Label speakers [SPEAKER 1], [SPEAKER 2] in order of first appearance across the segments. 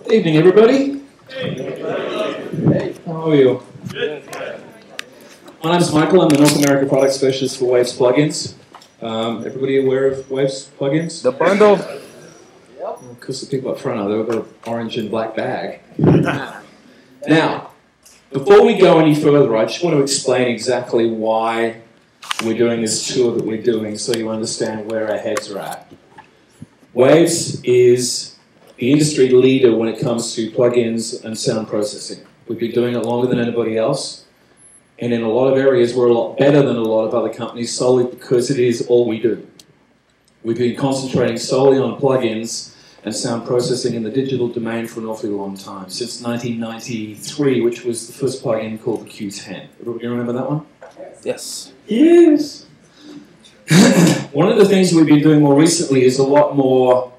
[SPEAKER 1] Evening, everybody. Hey, how are you? My name's Michael. I'm the North America Product Specialist for Waves Plugins. Everybody aware of Waves Plugins?
[SPEAKER 2] The bundle.
[SPEAKER 1] Of course, the people up front are. They've got an orange and black bag. Now, before we go any further, I just want to explain exactly why we're doing this tour that we're doing so you understand where our heads are at. Waves is the industry leader when it comes to plugins and sound processing. We've been doing it longer than anybody else, and in a lot of areas we're a lot better than a lot of other companies solely because it is all we do. We've been concentrating solely on plugins and sound processing in the digital domain for an awfully long time, since 1993, which was the first plugin called the Q10. Everybody remember that one?
[SPEAKER 2] Yes.
[SPEAKER 1] Yes. One of the things we've been doing more recently is a lot more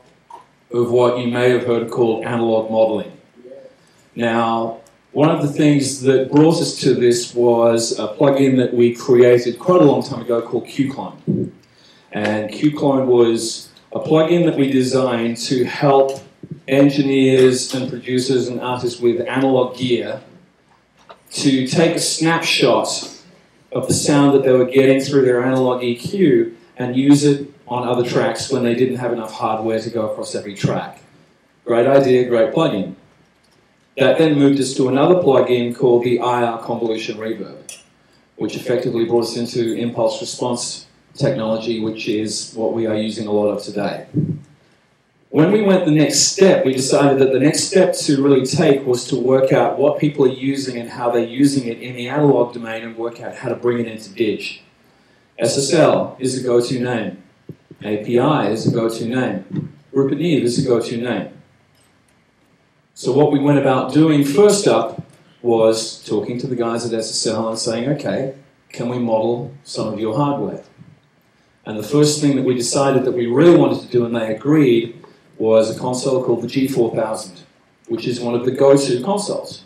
[SPEAKER 1] of what you may have heard called analog modeling. Now, one of the things that brought us to this was a plugin that we created quite a long time ago called QClone. And QClone was a plugin that we designed to help engineers and producers and artists with analog gear to take a snapshot of the sound that they were getting through their analog EQ and use it on other tracks when they didn't have enough hardware to go across every track. Great idea, great plugin. That then moved us to another plugin called the IR Convolution Reverb, which effectively brought us into impulse response technology, which is what we are using a lot of today. When we went the next step, we decided that the next step to really take was to work out what people are using and how they're using it in the analog domain and work out how to bring it into dig. SSL is a go-to name. API is a go-to name. Rupert Neve is a go-to name. So what we went about doing first up was talking to the guys at SSL and saying, okay, can we model some of your hardware? And the first thing that we decided that we really wanted to do, and they agreed, was a console called the G4000, which is one of the go-to consoles.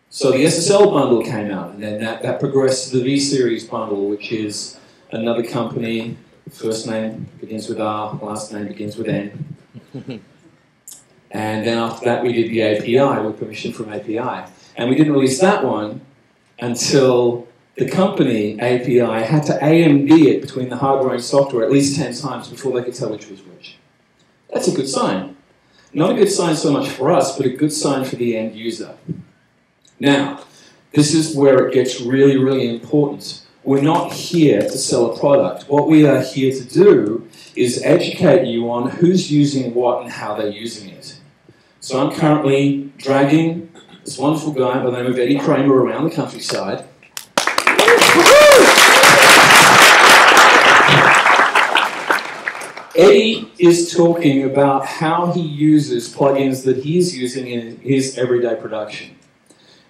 [SPEAKER 1] So the SSL bundle came out, and then that progressed to the V-Series bundle, which is another company. First name begins with R, last name begins with N. And then after that we did the API with permission from API. And we didn't release that one until the company API had to AMD it between the hardware and software at least 10 times before they could tell which was which. That's a good sign. Not a good sign so much for us, but a good sign for the end user. Now, this is where it gets really, really important. We're not here to sell a product. What we are here to do is educate you on who's using what and how they're using it. So I'm currently dragging this wonderful guy by the name of Eddie Kramer around the countryside. Eddie is talking about how he uses plugins that he's using in his everyday production.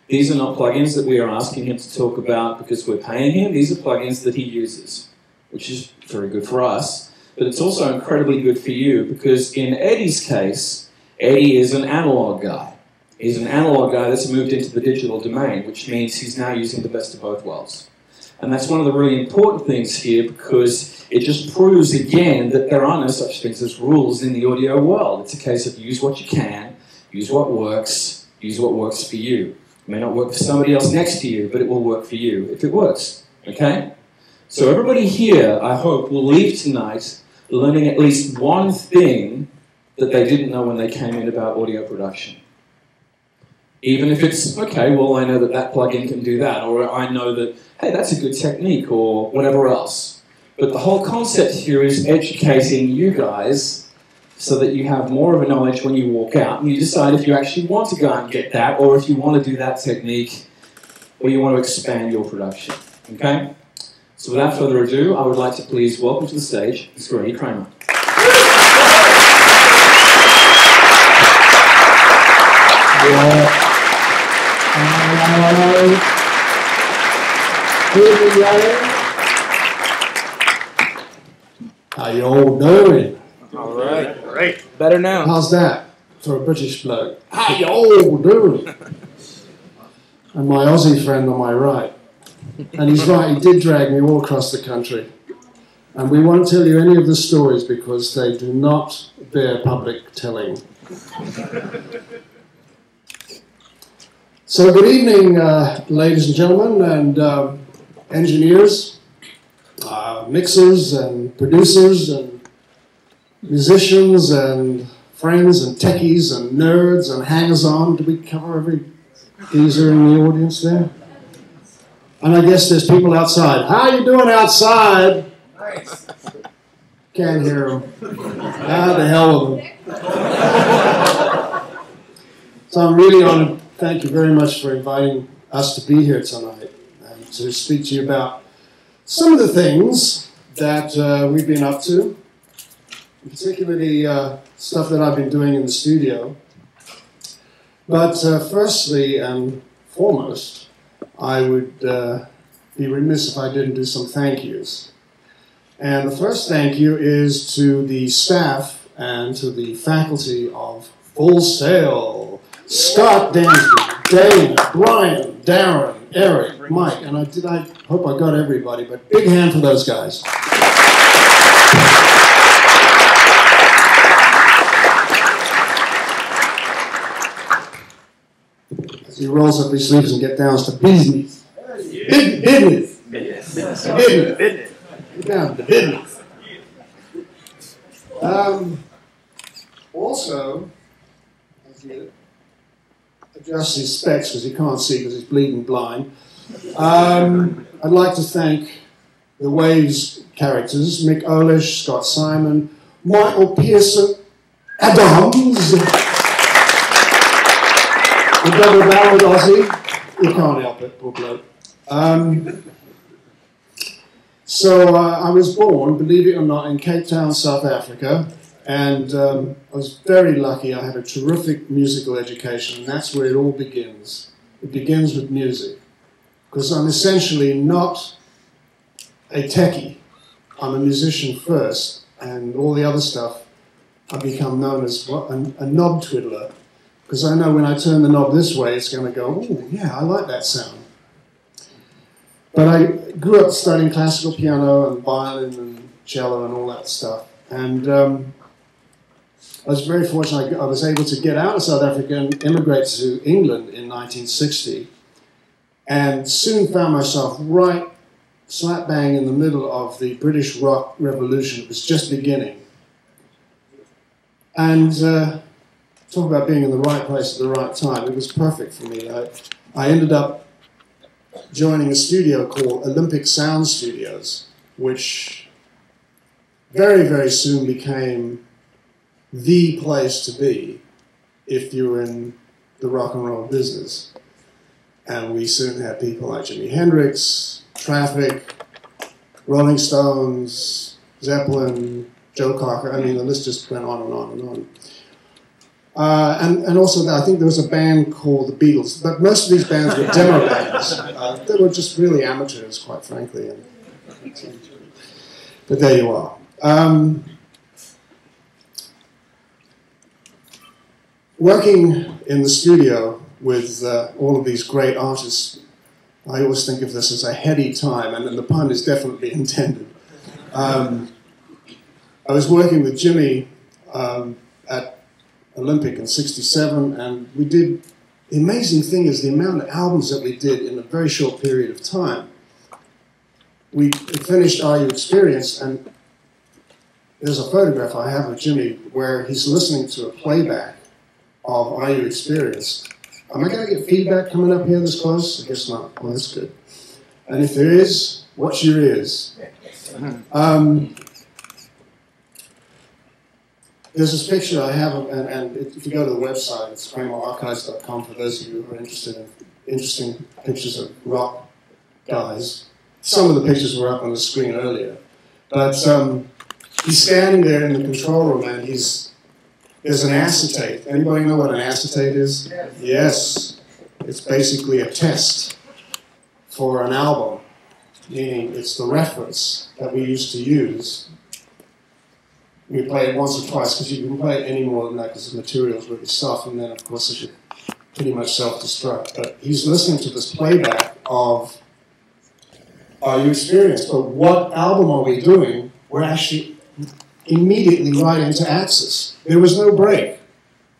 [SPEAKER 1] These are not plugins that we are asking him to talk about because we're paying him. These are plugins that he uses, which is very good for us. But it's also incredibly good for you because in Eddie's case, Eddie is an analog guy. He's an analog guy that's moved into the digital domain, which means he's now using the best of both worlds. And that's one of the really important things here because it just proves again that there are no such things as rules in the audio world. It's a case of use what you can, use what works for you. It may not work for somebody else next to you, but it will work for you if it works, okay? So everybody here, I hope, will leave tonight learning at least one thing that they didn't know when they came in about audio production. Even if it's, okay, well, I know that that plugin can do that, or I know that, hey, that's a good technique, or whatever else. But the whole concept here is educating you guys so that you have more of a knowledge when you walk out and you decide if you actually want to go out and get that or if you want to do that technique or you want to expand your production. Okay? So without further ado, I would like to please welcome to the stage Mr. Eddie Kramer.
[SPEAKER 3] How you all doing?
[SPEAKER 2] All right. Great. Better now.
[SPEAKER 3] How's that for a British bloke? How you all doing? And my Aussie friend on my right. And he's right, he did drag me all across the country. And we won't tell you any of the stories because they do not bear public telling. So good evening, ladies and gentlemen, and engineers, mixers, and producers, and musicians, and friends, and techies, and nerds, and hangers-on. Did we cover every geezer in the audience there? And I guess there's people outside. How you doing outside? Nice. Can't hear them. Ah, the hell with them. So I'm really honored. Thank you very much for inviting us to be here tonight and to speak to you about some of the things that we've been up to, particularly stuff that I've been doing in the studio. But firstly and foremost, I would be remiss if I didn't do some thank yous. And the first thank you is to the staff and to the faculty of Full Sail. Scott Dansby, Dana, Brian, Darren, Eric, Mike, and I hope I got everybody, but big hand for those guys. As he rolls up his sleeves and gets down to business. Business. Business. Get down to business. Also, as he adjusts his specs because he can't see because he's bleeding blind, I'd like to thank the Waves characters, Mick Olish, Scott Simon, Michael Pearson, Adams, the double-barreled Aussie. He can't help it, poor bloke. So I was born, believe it or not, in Cape Town, South Africa, and I was very lucky. I had a terrific musical education, and that's where it all begins. It begins with music, because I'm essentially not a techie. I'm a musician first, and all the other stuff I've become known as a knob twiddler, because I know when I turn the knob this way, it's going to go, oh, yeah, I like that sound. But I grew up studying classical piano and violin and cello and all that stuff. And I was very fortunate. I was able to get out of South Africa and immigrate to England in 1960. And soon found myself right slap bang in the middle of the British rock revolution. It was just beginning. And talk about being in the right place at the right time. It was perfect for me. I ended up joining a studio called Olympic Sound Studios, which very, very soon became the place to be if you were in the rock and roll business. And we soon had people like Jimi Hendrix, Traffic, Rolling Stones, Zeppelin, Joe Cocker. I mean, the list just went on and on and on. And also, I think there was a band called the Beatles, but most of these bands were demo bands. They were just really amateurs, quite frankly. But there you are. Working in the studio with all of these great artists, I always think of this as a heady time, and the pun is definitely intended. I was working with Jimmy at Olympic in '67, and we did, the amazing thing is the amount of albums that we did in a very short period of time. We finished Are You Experienced, and there's a photograph I have of Jimmy where he's listening to a playback of Are You Experienced. Am I going to get feedback coming up here this close? I guess not. Well, that's good. And if there is, watch your ears. There's this picture I have, and if you go to the website, it's kramerarchives.com for those of you who are interested in interesting pictures of rock guys. Some of the pictures were up on the screen earlier. But he's standing there in the control room, and there's an acetate. Anybody know what an acetate is? Yes. It's basically a test for an album, meaning it's the reference that we used to use. We play it once or twice, because you can play it any more than that because the material's really soft, and then of course it should pretty much self-destruct. But he's listening to this playback of Are You Experienced? But what album are we doing? We're actually immediately right into Axis. There was no break.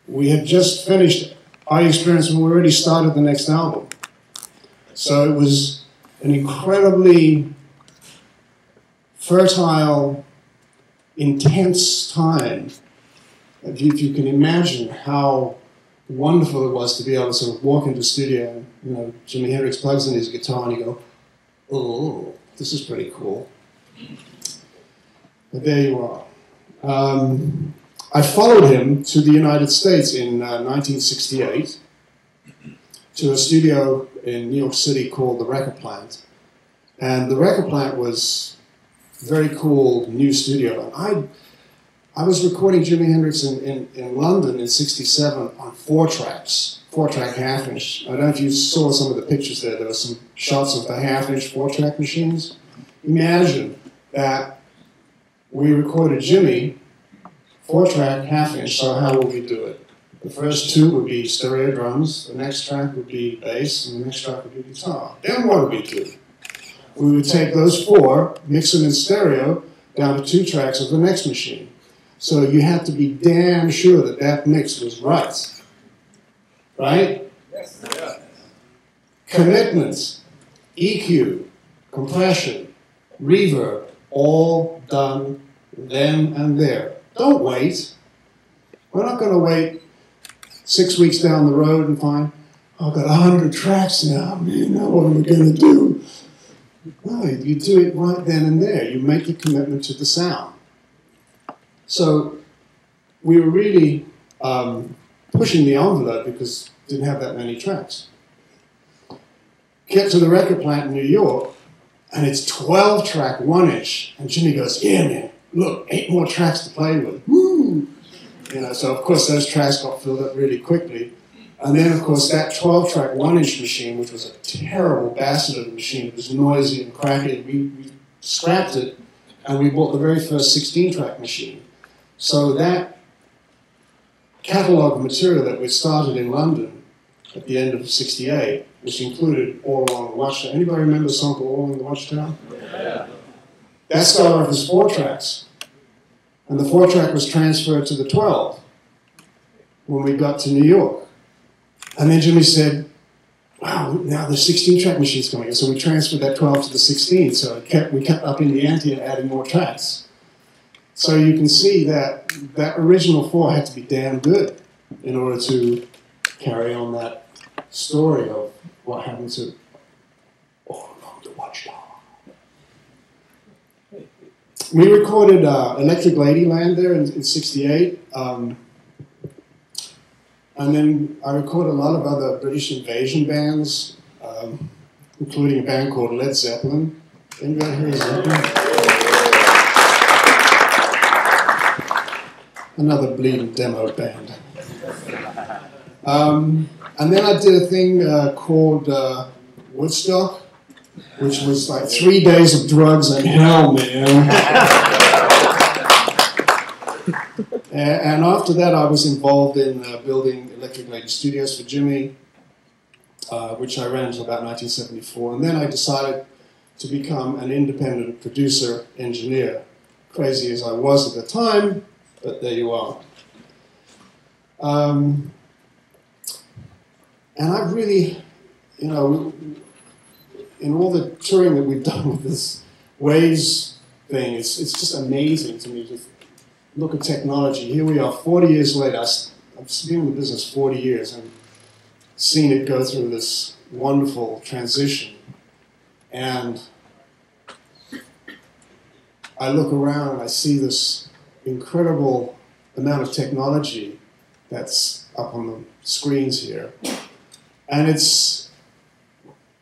[SPEAKER 3] We had just finished I experienced when we already started the next album. So it was an incredibly fertile, intense time. If you can imagine how wonderful it was to be able to sort of walk into the studio and, you know, Jimi Hendrix plugs in his guitar and you go, oh, this is pretty cool. But there you are. I followed him to the United States in 1968 to a studio in New York City called the Record Plant. And the Record Plant was a very cool new studio. And I was recording Jimi Hendrix in London in '67 on 4-track half-inch. I don't know if you saw some of the pictures there. There were some shots of the half-inch 4-track machines. Imagine that we recorded Jimmy 4-track half-inch, so how would we do it? The first two would be stereo drums, the next track would be bass, and the next track would be guitar. Then what would we do? We would take those 4, mix them in stereo, down to 2 tracks of the next machine. So you had to be damn sure that that mix was right. Right?
[SPEAKER 2] Yes. Yeah.
[SPEAKER 3] Commitments, EQ, compression, reverb, all done then and there. Don't wait. We're not going to wait 6 weeks down the road and find, oh, I've got 100 tracks now, man, now what am I going to do? No, you do it right then and there. You make a commitment to the sound. So we were really pushing the envelope because we didn't have that many tracks. Get to the Record Plant in New York, and it's 12-track 1-inch. And Jimmy goes, yeah, man, look, 8 more tracks to play with. Woo! You know, so of course those tracks got filled up really quickly. And then, of course, that 12-track 1-inch machine, which was a terrible bastard of a machine, it was noisy and cracky, we scrapped it, and we bought the very first 16-track machine. So that catalogue of material that we started in London at the end of '68, which included All Along the Watchtower. Anybody remember the song called All Along the Watchtower? Yeah. That started off as 4 tracks. And the 4-track was transferred to the 12 when we got to New York. And then Jimmy said, wow, now the 16-track machine's coming in. So we transferred that 12 to the 16. So we kept up in the ante and adding more tracks. So you can see that that original 4 had to be damn good in order to carry on that story of what happened to All Along the Watchtower. We recorded Electric Ladyland there in '68. And then I recorded a lot of other British invasion bands, including a band called Led Zeppelin. Anybody hear of Zeppelin? Another bleeding demo band. And then I did a thing called Woodstock, which was like 3 days of drugs and hell, man. And after that, I was involved in building Electric Lady Studios for Jimmy, which I ran until about 1974. And then I decided to become an independent producer engineer, crazy as I was at the time, but there you are. And I've really, you know, in all the touring that we've done with this Waves thing, it's just amazing to me to look at technology. Here we are, 40 years later. I've been in the business 40 years and seen it go through this wonderful transition. And I look around and I see this incredible amount of technology that's up on the screens here. And it's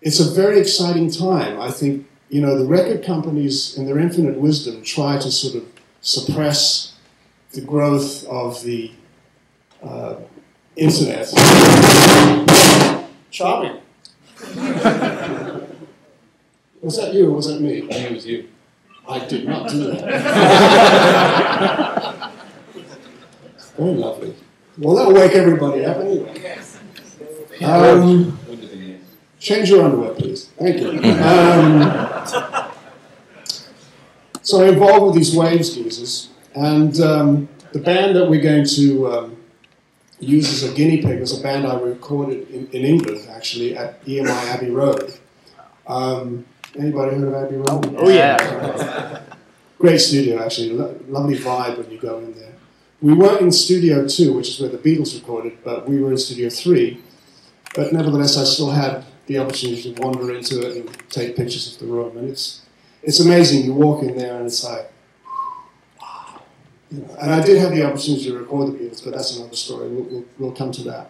[SPEAKER 3] a very exciting time. I think, you know, the record companies, in their infinite wisdom, try to sort of suppress the growth of the internet. Charming. Was that you or was that me?
[SPEAKER 1] I think it was you.
[SPEAKER 3] I did not do that. Very lovely. Well, that'll wake everybody up anyway. Change your underwear, please. Thank you. So I'm involved with these Waves geezers, and the band that we're going to used as a guinea pig was a band I recorded in England, actually, at EMI Abbey Road. Anybody heard of Abbey Road?
[SPEAKER 2] Oh, yeah.
[SPEAKER 3] Great studio, actually. Lovely vibe when you go in there. We weren't in Studio 2, which is where the Beatles recorded, but we were in Studio 3. But nevertheless, I still had the opportunity to wander into it and take pictures of the room. And it's amazing. You walk in there and it's like, wow. You know, and I did have the opportunity to record the Beatles, but that's another story. We'll come to that.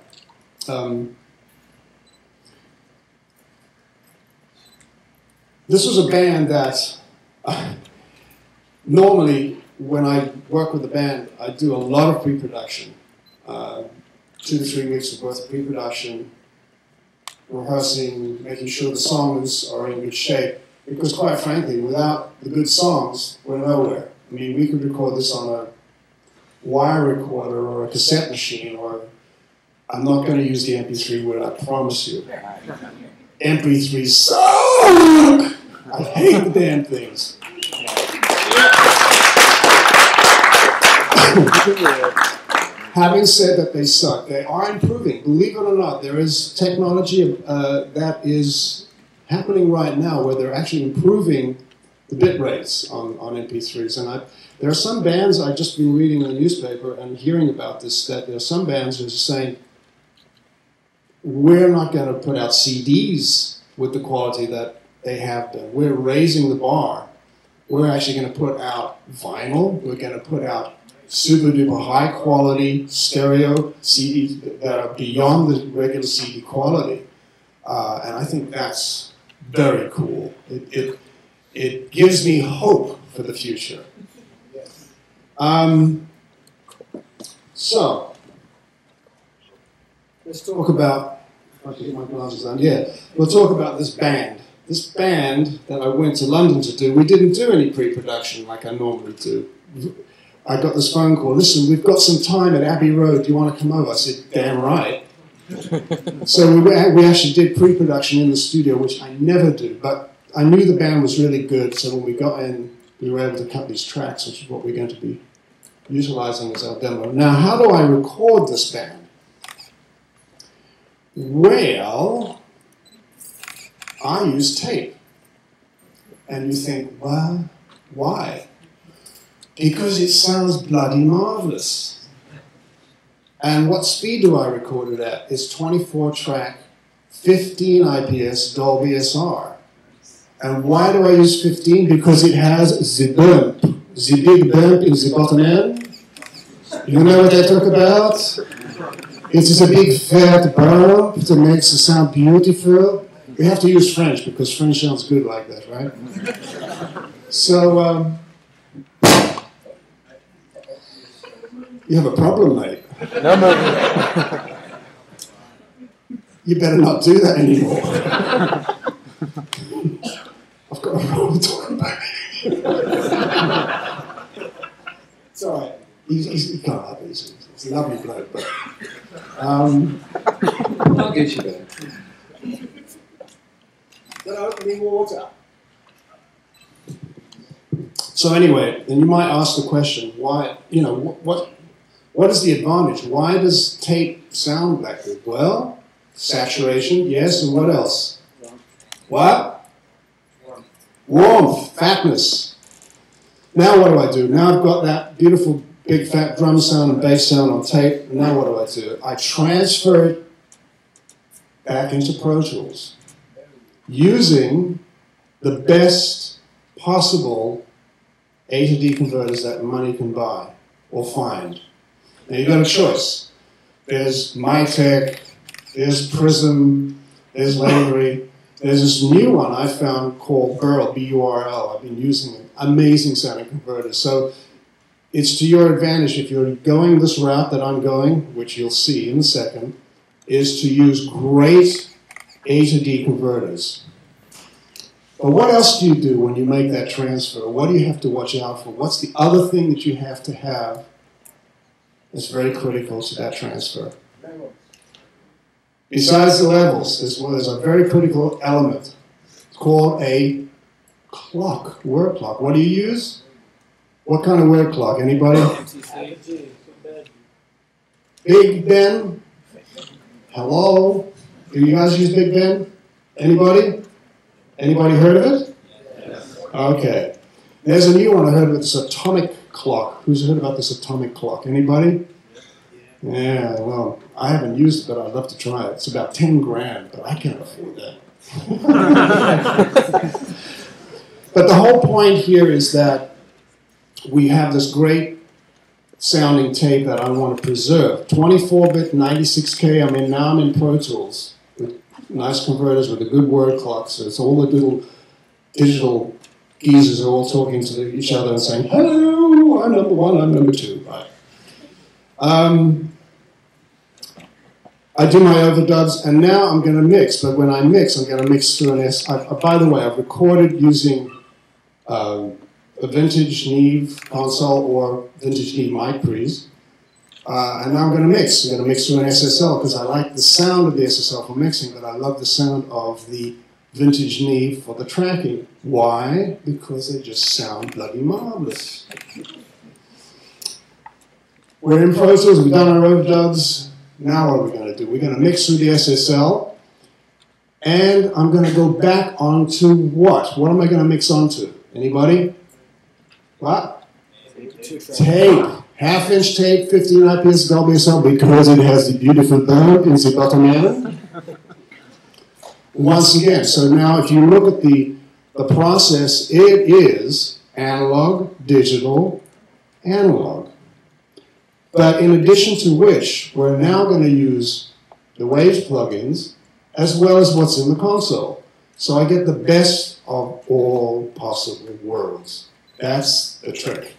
[SPEAKER 3] This was a band that normally when I work with a band, I do a lot of pre-production. 2 to 3 weeks worth of pre-production, rehearsing, making sure the songs are in good shape. Because quite frankly, without the good songs, we're nowhere. I mean, we could record this on a wire recorder or a cassette machine, or I'm not going to use the MP3 word, I promise you. MP3s suck! I hate the damn things. Having said that they suck, they are improving. Believe it or not, there is technology that is happening right now where they're actually improving the bit rates on MP3s. And there are some bands, I've just been reading in the newspaper and hearing about this, that there are some bands that are saying, we're not going to put out CDs with the quality that they have been. We're raising the bar. We're actually going to put out vinyl. We're going to put out super duper high quality stereo CDs that are beyond the regular CD quality. And I think that's very cool. It gives me hope for the future. So, let's talk about, if I can get my glasses on, yeah, we'll talk about this band. This band that I went to London to do, we didn't do any pre-production like I normally do. I got this phone call, listen, we've got some time at Abbey Road, do you want to come over? I said, damn right. So we actually did pre-production in the studio, which I never do, but I knew the band was really good, so when we got in, we were able to cut these tracks, which is what we're going to be utilizing as our demo. Now, how do I record this band? Well, I use tape. And you think, well, why? Because it sounds bloody marvelous. And what speed do I record it at? It's 24 track, 15 IPS Dolby SR. And why do I use 15? Because it has the bump, the big bump in the bottom end. You know what I talk about? It is a big fat bump that makes the sound beautiful. We have to use French because French sounds good like that, right? So, you have a problem, mate.
[SPEAKER 2] No.
[SPEAKER 3] You better not do that anymore. I've got a problem talking about it. It's all right. He can't have it. He's a lovely bloke, but...
[SPEAKER 1] I'll get you there.
[SPEAKER 3] Then opening water. So anyway, then you might ask the question, why, you know, what is the advantage? Why does tape sound that good? Well, saturation, yes, and what else? What? Warmth, fatness. Now what do? Now I've got that beautiful big fat drum sound and bass sound on tape. Now what do? I transfer it back into Pro Tools using the best possible A to D converters that money can buy or find. Now you've got a choice. There's Mytech, there's Prism, there's Lavery. There's this new one I found called Burl, B-U-R-L. I've been using it. Amazing sounding converters. So it's to your advantage if you're going this route that I'm going, which you'll see in a second, is to use great A to D converters. But what else do you do when you make that transfer? What do you have to watch out for? What's the other thing that you have to have that's very critical to that transfer? Besides the levels, there's a very critical element. It's called a clock, word clock. What do you use? What kind of word clock? Anybody? Big Ben? Hello? Do you guys use Big Ben? Anybody? Anybody heard of it? Yes. Okay. There's a new one I heard of, this atomic clock. Who's heard about this atomic clock? Anybody? Yeah, well, I haven't used it, but I'd love to try it. It's about 10 grand, but I can't afford that. But the whole point here is that we have this great sounding tape that I want to preserve. 24-bit, 96K, I'm in Pro Tools with nice converters with a good word clock, so it's all the little digital geezers are all talking to each other and saying, hello, I'm number one, I'm number two, right? I do my overdubs, and now I'm going to mix, but when I mix, I'm going to mix through an S. By the way, I've recorded using a vintage Neve console or vintage Neve mic pre's, and now I'm going to mix. I'm going to mix through an SSL because I like the sound of the SSL for mixing, but I love the sound of the vintage Neve for the tracking. Why? Because they just sound bloody marvelous. We're in Pro Tools, we've done our overdubs. Now what are we going to do? We're going to mix through the SSL, and I'm going to go back onto what? What am I going to mix onto? Anybody? What? Tape. Half-inch tape, 15 IPS WSL, because it has the beautiful bump in the bottom end. Once again, so now if you look at the process, it is analog, digital, analog. But in addition to which, we're now going to use the Waves plugins as well as what's in the console. So I get the best of all possible worlds. That's the trick.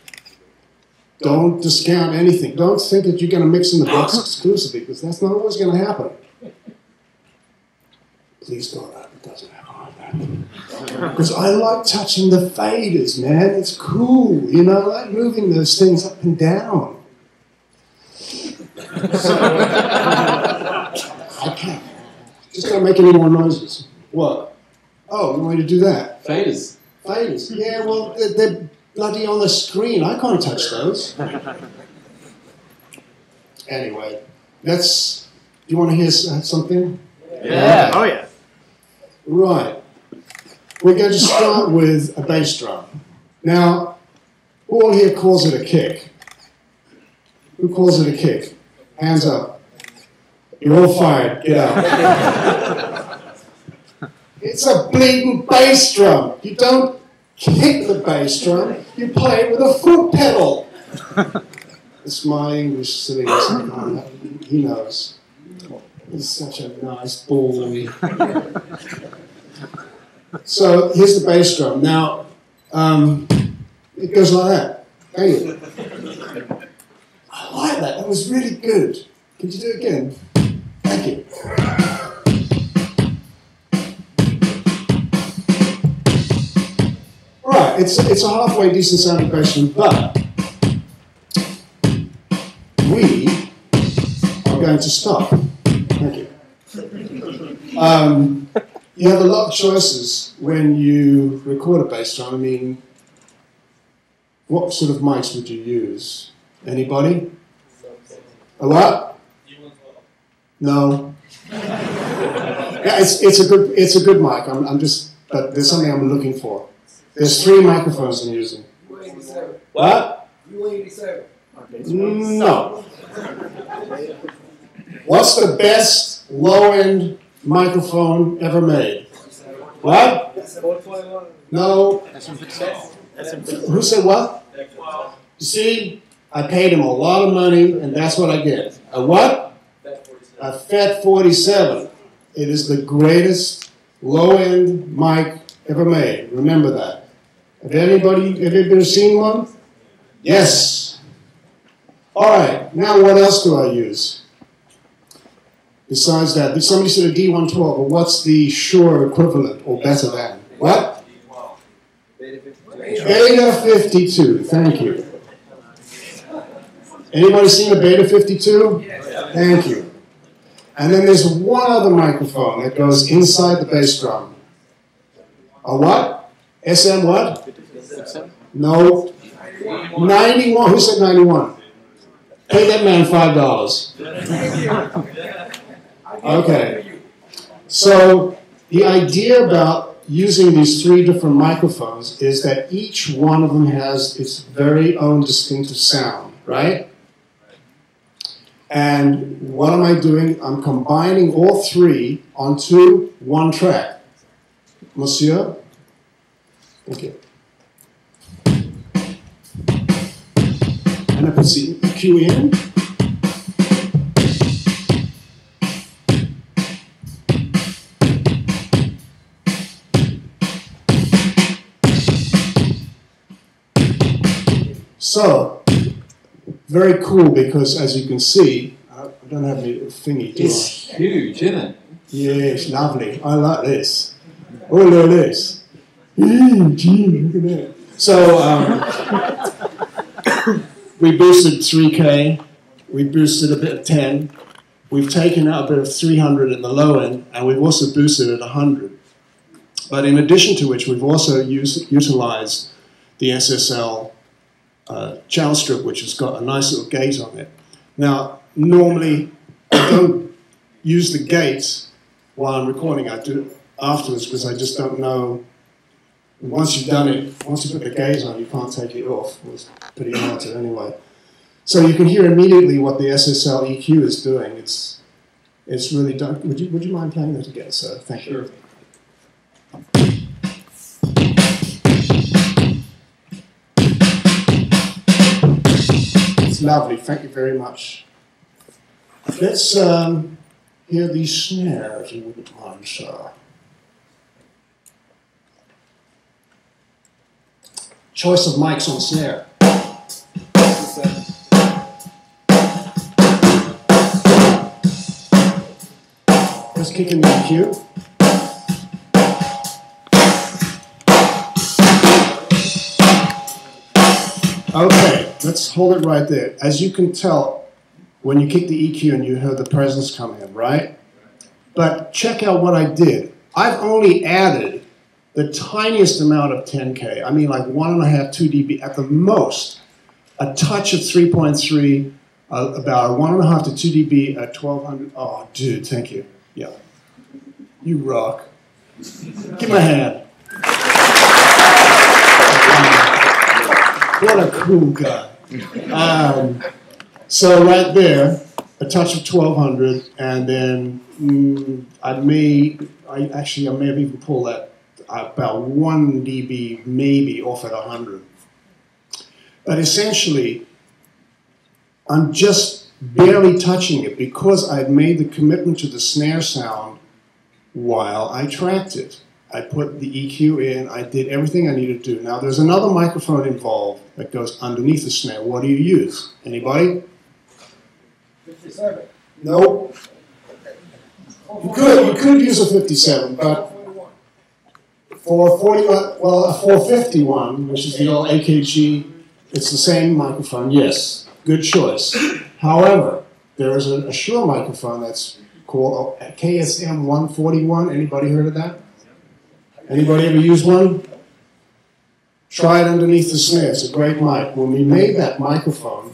[SPEAKER 3] Don't discount anything. Don't think that you're going to mix in the box exclusively, because that's not always going to happen. Please don't hope it doesn't happen like that. Because I like touching the faders, man. It's cool. You know, I like moving those things up and down. I can't. Just don't make any more noises. What? Oh, you want me to do that?
[SPEAKER 1] Faders.
[SPEAKER 3] Faders. Yeah, well, they're bloody on the screen. I can't touch those. Anyway, let's. Do you want to hear something?
[SPEAKER 2] Yeah. Oh, yeah.
[SPEAKER 3] Right. We're going to start with a bass drum. Now, who all here calls it a kick? Who calls it a kick? Hands up. You're all fired. Get out. It's a bleeding bass drum. You don't kick the bass drum. You play it with a foot pedal. It's my English silliness. He knows. He's such a nice boy. So here's the bass drum. Now, it goes like that. Hey. I like that. That was really good. Could you do it again? Thank you. Right, it's a halfway decent sounding bass drum, but we are going to stop. Thank you. You have a lot of choices when you record a bass drum. I mean, what sort of mics would you use? Anybody? A what? No. Yeah, it's a good mic. But there's something I'm looking for. There's 3 microphones I'm using. What? No. What's the best low-end microphone ever made? What? No. Who said what? You see, I paid him a lot of money, and that's what I get. A what? A FET 47. It is the greatest low-end mic ever made. Remember that. Have anybody seen one? Yes. All right. Now, what else do I use? Besides that, somebody said a D112, but what's the Shure equivalent or better than? What? Beta 52. Thank you. Anybody seen a Beta 52? Thank you. And then there's one other microphone that goes inside the bass drum. A what? SM what? No. 91. Who said 91? Pay that man $5. Okay. So the idea about using these three different microphones is that each one of them has its very own distinctive sound, right? And what am I doing? I'm combining all three onto one track. Monsieur? Thank you. And I put the EQ in. So, very cool because as you can see, I don't have any thingy, do
[SPEAKER 1] It's huge, isn't it?
[SPEAKER 3] Yeah, it's lovely. I like this. Oh, look at this. Gee, look at that. So, we boosted 3K, we boosted a bit of 10, we've taken out a bit of 300 in the low end, and we've also boosted at 100. But in addition to which, we've also utilized the SSL channel strip, which has got a nice little gate on it. Now, normally, I don't use the gates while I'm recording. I do it afterwards because I just don't know. Once you've done it, once you put the gate on, you can't take it off. It's pretty hard to anyway. So you can hear immediately what the SSL EQ is doing. It's really done. Would you mind playing that again, sir? Thank you. It's lovely. Thank you very much. Let's hear the snare, if you wouldn't mind, sir. Choice of mics on snare. Let's kick in the EQ. Okay, let's hold it right there. As you can tell, when you kick the EQ and you heard the presence come in, right? But check out what I did. I've only added the tiniest amount of 10K. I mean like 1.5, 2 dB at the most. A touch of 3.3, about 1.5 to 2 dB at 1200. Oh, dude, thank you. Yeah. You rock. Give me a hand. What a cool guy. So right there, a touch of 1200, and then I may have even pulled that about 1 dB maybe off at 100. But essentially, I'm just barely touching it because I'd made the commitment to the snare sound while I tracked it. I put the EQ in, I did everything I needed to do. Now there's another microphone involved that goes underneath the snare. What do you use? Anybody?
[SPEAKER 2] 57.
[SPEAKER 3] Nope. You could use a 57, but for a 451, which is the old AKG, it's the same microphone, yes, good choice. However, there is a Shure microphone that's called a KSM 141. Anybody heard of that? Anybody ever used one? Try it underneath the snare. It's a great mic. When we made that microphone,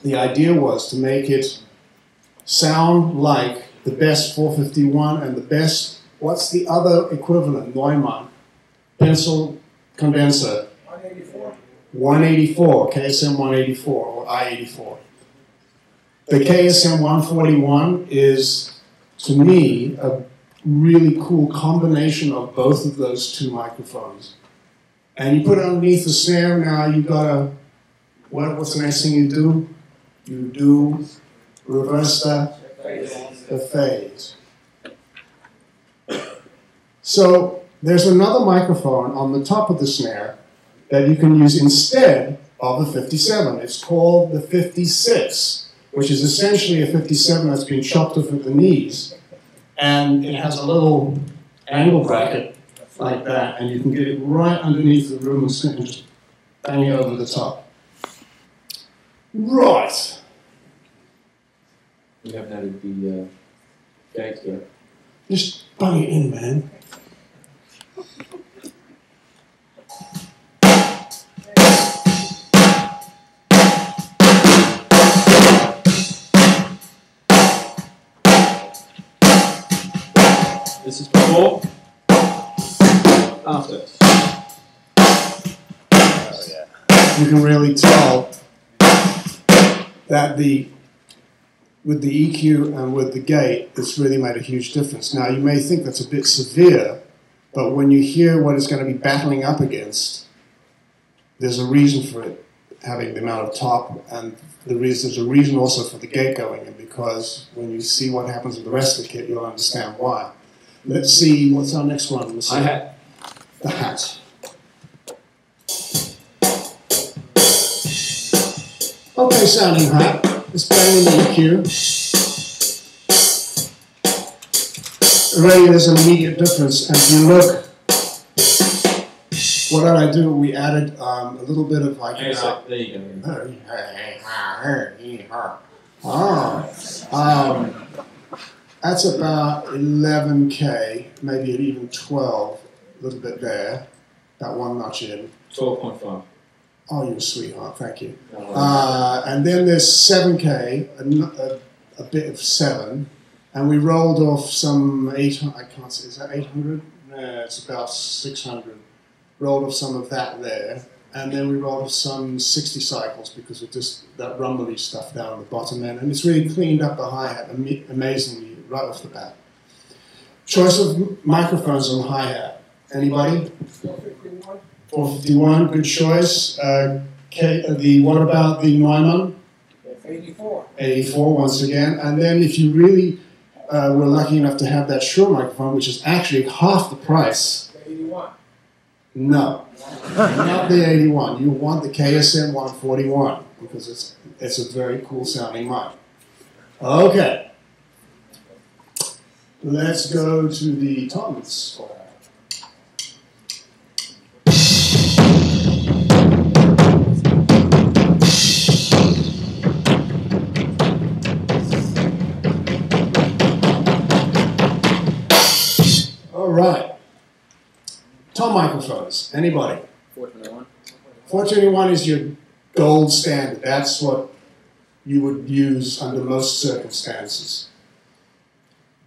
[SPEAKER 3] the idea was to make it sound like the best 451 and the best, what's the other equivalent? Neumann. Pencil condenser.
[SPEAKER 2] 184.
[SPEAKER 3] 184, KSM 184 or I-84. The KSM 141 is, to me, a really cool combination of both of those two microphones. And you put it underneath the snare, now you got what's the next thing you do? You do reverse the phase. So there's another microphone on the top of the snare that you can use instead of the 57. It's called the 56, which is essentially a 57 that's been chopped off at the knees. And it has a little angle bracket like that, and you can get it right underneath the room and just bang it over the top. Right.
[SPEAKER 1] We haven't added the gates yet.
[SPEAKER 3] Just bang it in, man.
[SPEAKER 1] This is before. After.
[SPEAKER 3] You can really tell that with the EQ and with the gate, it's really made a huge difference. Now, you may think that's a bit severe, but when you hear what it's going to be battling up against, there's a reason for it having the amount of top, and there's a reason also for the gate going in, because when you see what happens with the rest of the kit, you'll understand why. Let's see, what's our next one?
[SPEAKER 1] Hi-hat.
[SPEAKER 3] The hat. Okay, sounding hat. It's playing in the EQ. Already there's an immediate difference. And if you look, what did I do? We added a little bit of like...
[SPEAKER 1] There you go.
[SPEAKER 3] That's about 11K, maybe even 12, a little bit there. That one notch in.
[SPEAKER 1] 12.5.
[SPEAKER 3] Oh, you're a sweetheart, thank you. And then there's 7K, a bit of 7, and we rolled off some 800, I can't see, is that 800? No, it's about 600. Rolled off some of that there, and then we rolled off some 60 cycles because of just that rumbly stuff down the bottom end, and it's really cleaned up the hi-hat amazingly right off the bat. Choice of microphones on hi-hat. Anybody? 451, good choice. What about the Neumann?
[SPEAKER 2] 84.
[SPEAKER 3] 84 once again. And then if you really were lucky enough to have that Shure microphone, which is actually half the price.
[SPEAKER 2] 81.
[SPEAKER 3] No, not the 81. You want the KSM 141 because it's a very cool sounding mic. Okay. Let's go to the Toms. All right. Tom microphones. Anybody?
[SPEAKER 2] 421.
[SPEAKER 3] 421 is your gold standard. That's what you would use under most circumstances.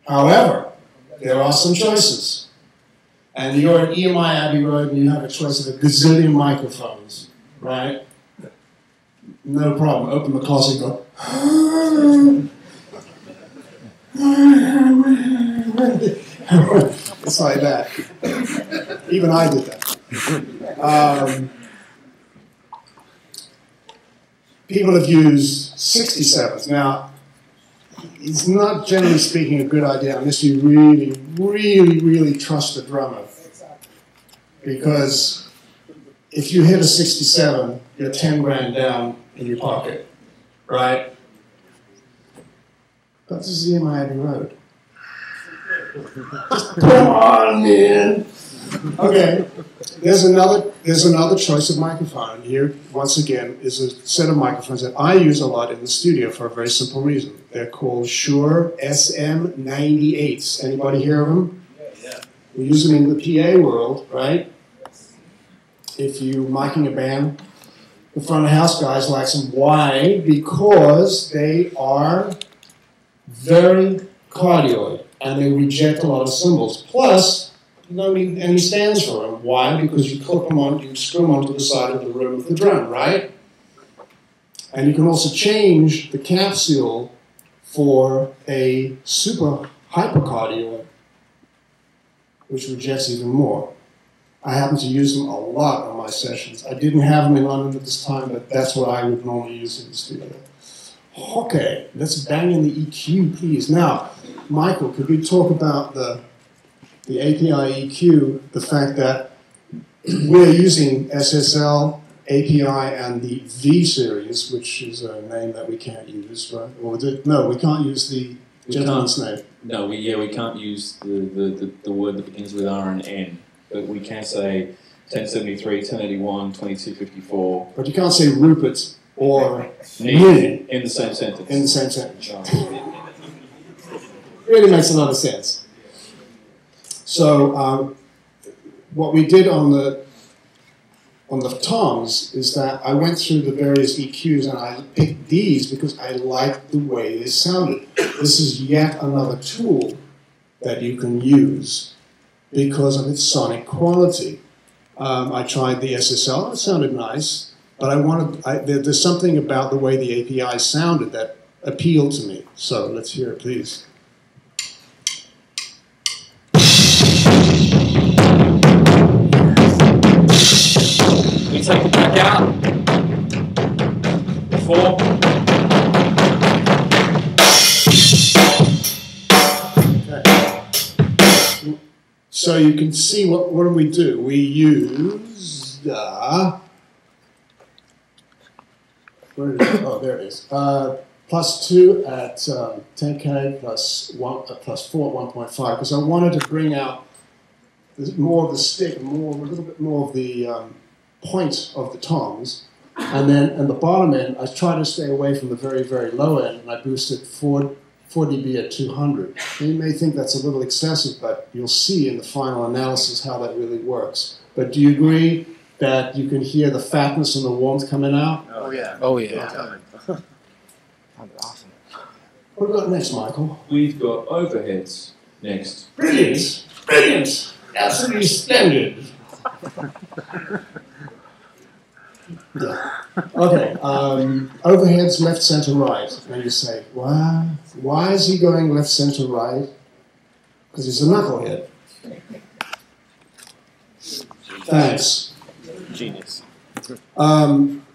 [SPEAKER 3] However, there are some choices. And you're at EMI Abbey Road and you have a choice of a gazillion microphones, right? No problem. Open the closet and go, it's like that. Even I did that. People have used 67s. Now, it's not generally speaking a good idea unless you really, really, really trust the drummer. Because if you hit a 67, you're 10 grand down in your pocket, right? But this is EMI Abbey Road. Come on, man. Okay, there's another choice of microphone. Here, once again, is a set of microphones that I use a lot in the studio for a very simple reason. They're called Shure SM98s. Anybody hear of them?
[SPEAKER 2] Yeah.
[SPEAKER 3] We use them in the PA world, right? If you're miking a band, the front of house guys like them. Why? Because they are very cardioid and they reject a lot of cymbals. Plus, you don't need any stands for them. Why? Because you clip them on, you screw them onto the side of the rim of the drum, right? And you can also change the capsule for a super hypercardioid, which rejects even more. I happen to use them a lot on my sessions. I didn't have them in London at this time, but that's what I would normally use in the studio. Okay, let's bang in the EQ, please. Now, Michael, could we talk about the API EQ, the fact that we're using SSL, API, and the V series, which is a name that we can't use, right? No, we can't use the gentleman's name.
[SPEAKER 1] No, we can't use the word that begins with R and N, but we can say 1073, 1081, 2254.
[SPEAKER 3] But you can't say Rupert or
[SPEAKER 1] me in the same sentence.
[SPEAKER 3] In the same sentence. Really makes a lot of sense. So what we did on the toms is that I went through the various EQs and I picked these because I liked the way they sounded. This is yet another tool that you can use because of its sonic quality. I tried the SSL, it sounded nice, but there's something about the way the API sounded that appealed to me. So let's hear it, please.
[SPEAKER 1] We take it back out. 4.
[SPEAKER 3] So you can see what do we do? We use where is it? Oh, there it is. +2 at 10K plus 4 at 1.5 because I wanted to bring out more of the stick, a little bit more of the point of the toms, and then at the bottom end I try to stay away from the very, very low end, and I boosted 4 dB at 200. And you may think that's a little excessive, but you'll see in the final analysis how that really works. But do you agree that you can hear the fatness and the warmth coming out?
[SPEAKER 2] Oh, yeah.
[SPEAKER 4] Oh, yeah.
[SPEAKER 2] Yeah.
[SPEAKER 4] That's awesome.
[SPEAKER 3] What about next, Michael?
[SPEAKER 1] We've got overheads next.
[SPEAKER 3] Brilliant! Brilliant! Absolutely splendid! Yeah. Okay, overheads left, center, right. And you say, why is he going left, center, right? Because he's a knucklehead. Thanks.
[SPEAKER 4] Genius.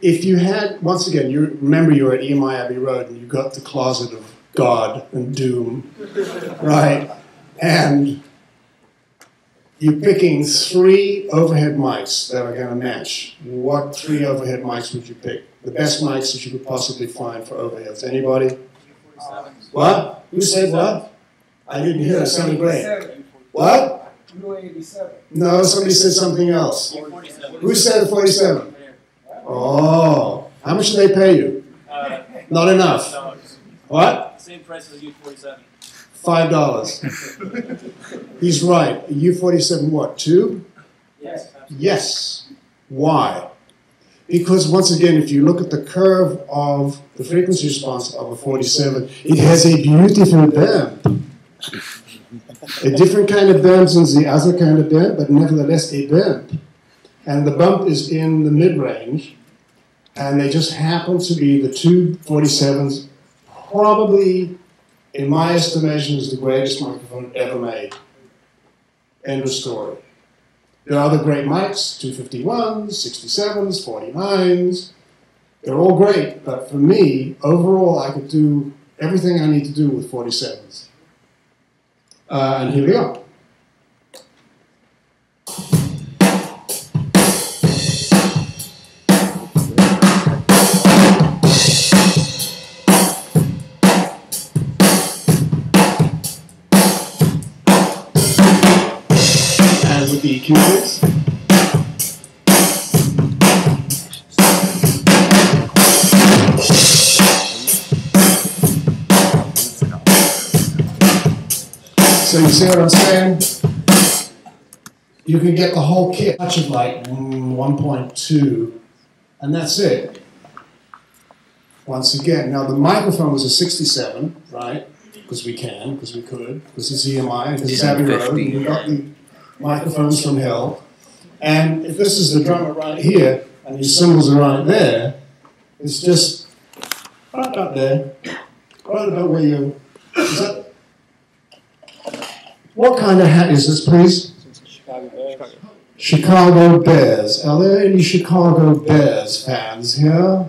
[SPEAKER 3] If you had, once again, you remember you were at EMI Abbey Road and you got the closet of God and doom, right? And you're picking 3 overhead mics that are going to match. What 3 overhead mics would you pick? The best mics that you could possibly find for overheads. Anybody? What? Who said what? I didn't hear it. It sounded great. What? No, somebody said something else. Who said 47? Oh, how much do they pay you? Not enough. What?
[SPEAKER 5] Same price as U47.
[SPEAKER 3] $5. He's right. A U47 what? 2?
[SPEAKER 5] Yes. Absolutely.
[SPEAKER 3] Yes. Why? Because once again, if you look at the curve of the frequency response of a 47, it has a beautiful bend. A different kind of bend than the other kind of bend, but nevertheless a bend. And the bump is in the mid-range, and they just happen to be the 2 47s, probably, in my estimation, is the greatest microphone ever made. End of story. There are other great mics, 251s, 67s, 49s. They're all great, but for me, overall, I could do everything I need to do with 47s. And here we go. And with the EQ mix. So you see what I'm saying? You can get the whole kit, much of like 1.2, and that's it. Once again, now the microphone was a 67, right? Because we can, because we could, because it's EMI, because it's Abbey Road, and we got the microphones from hell. And if this is the drummer right here, and these cymbals are right there, it's just right up there, right about where you. Is that? What kind of hat is this, please?
[SPEAKER 4] Chicago Bears.
[SPEAKER 3] Chicago Bears. Are there any Chicago Bears fans here?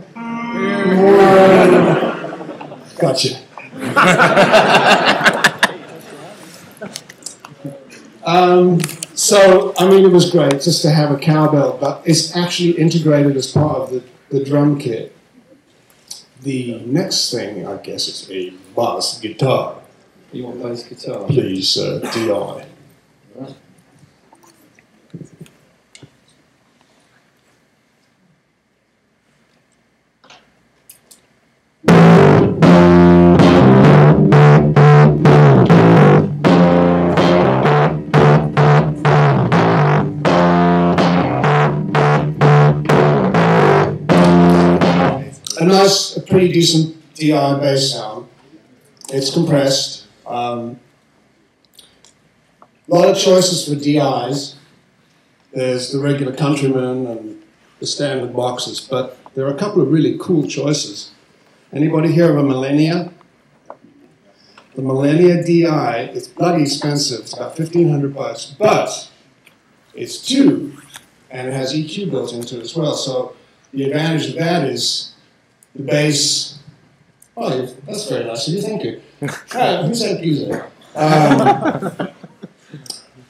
[SPEAKER 3] Gotcha. So, I mean, it was great just to have a cowbell, but it's actually integrated as part of the drum kit. The next thing, I guess, is a bass guitar.
[SPEAKER 1] You want bass guitar?
[SPEAKER 3] Please, DI. A pretty decent DI bass sound. It's compressed. A lot of choices for DIs. There's the regular Countryman and the standard boxes, but there are a couple of really cool choices. Anybody hear of a Millennia? The Millennia DI, it's bloody expensive. It's about $1,500, but it's 2, and it has EQ built into it as well. So the advantage of that is the bass. Oh, that's very nice of you. Thank you. Who said music?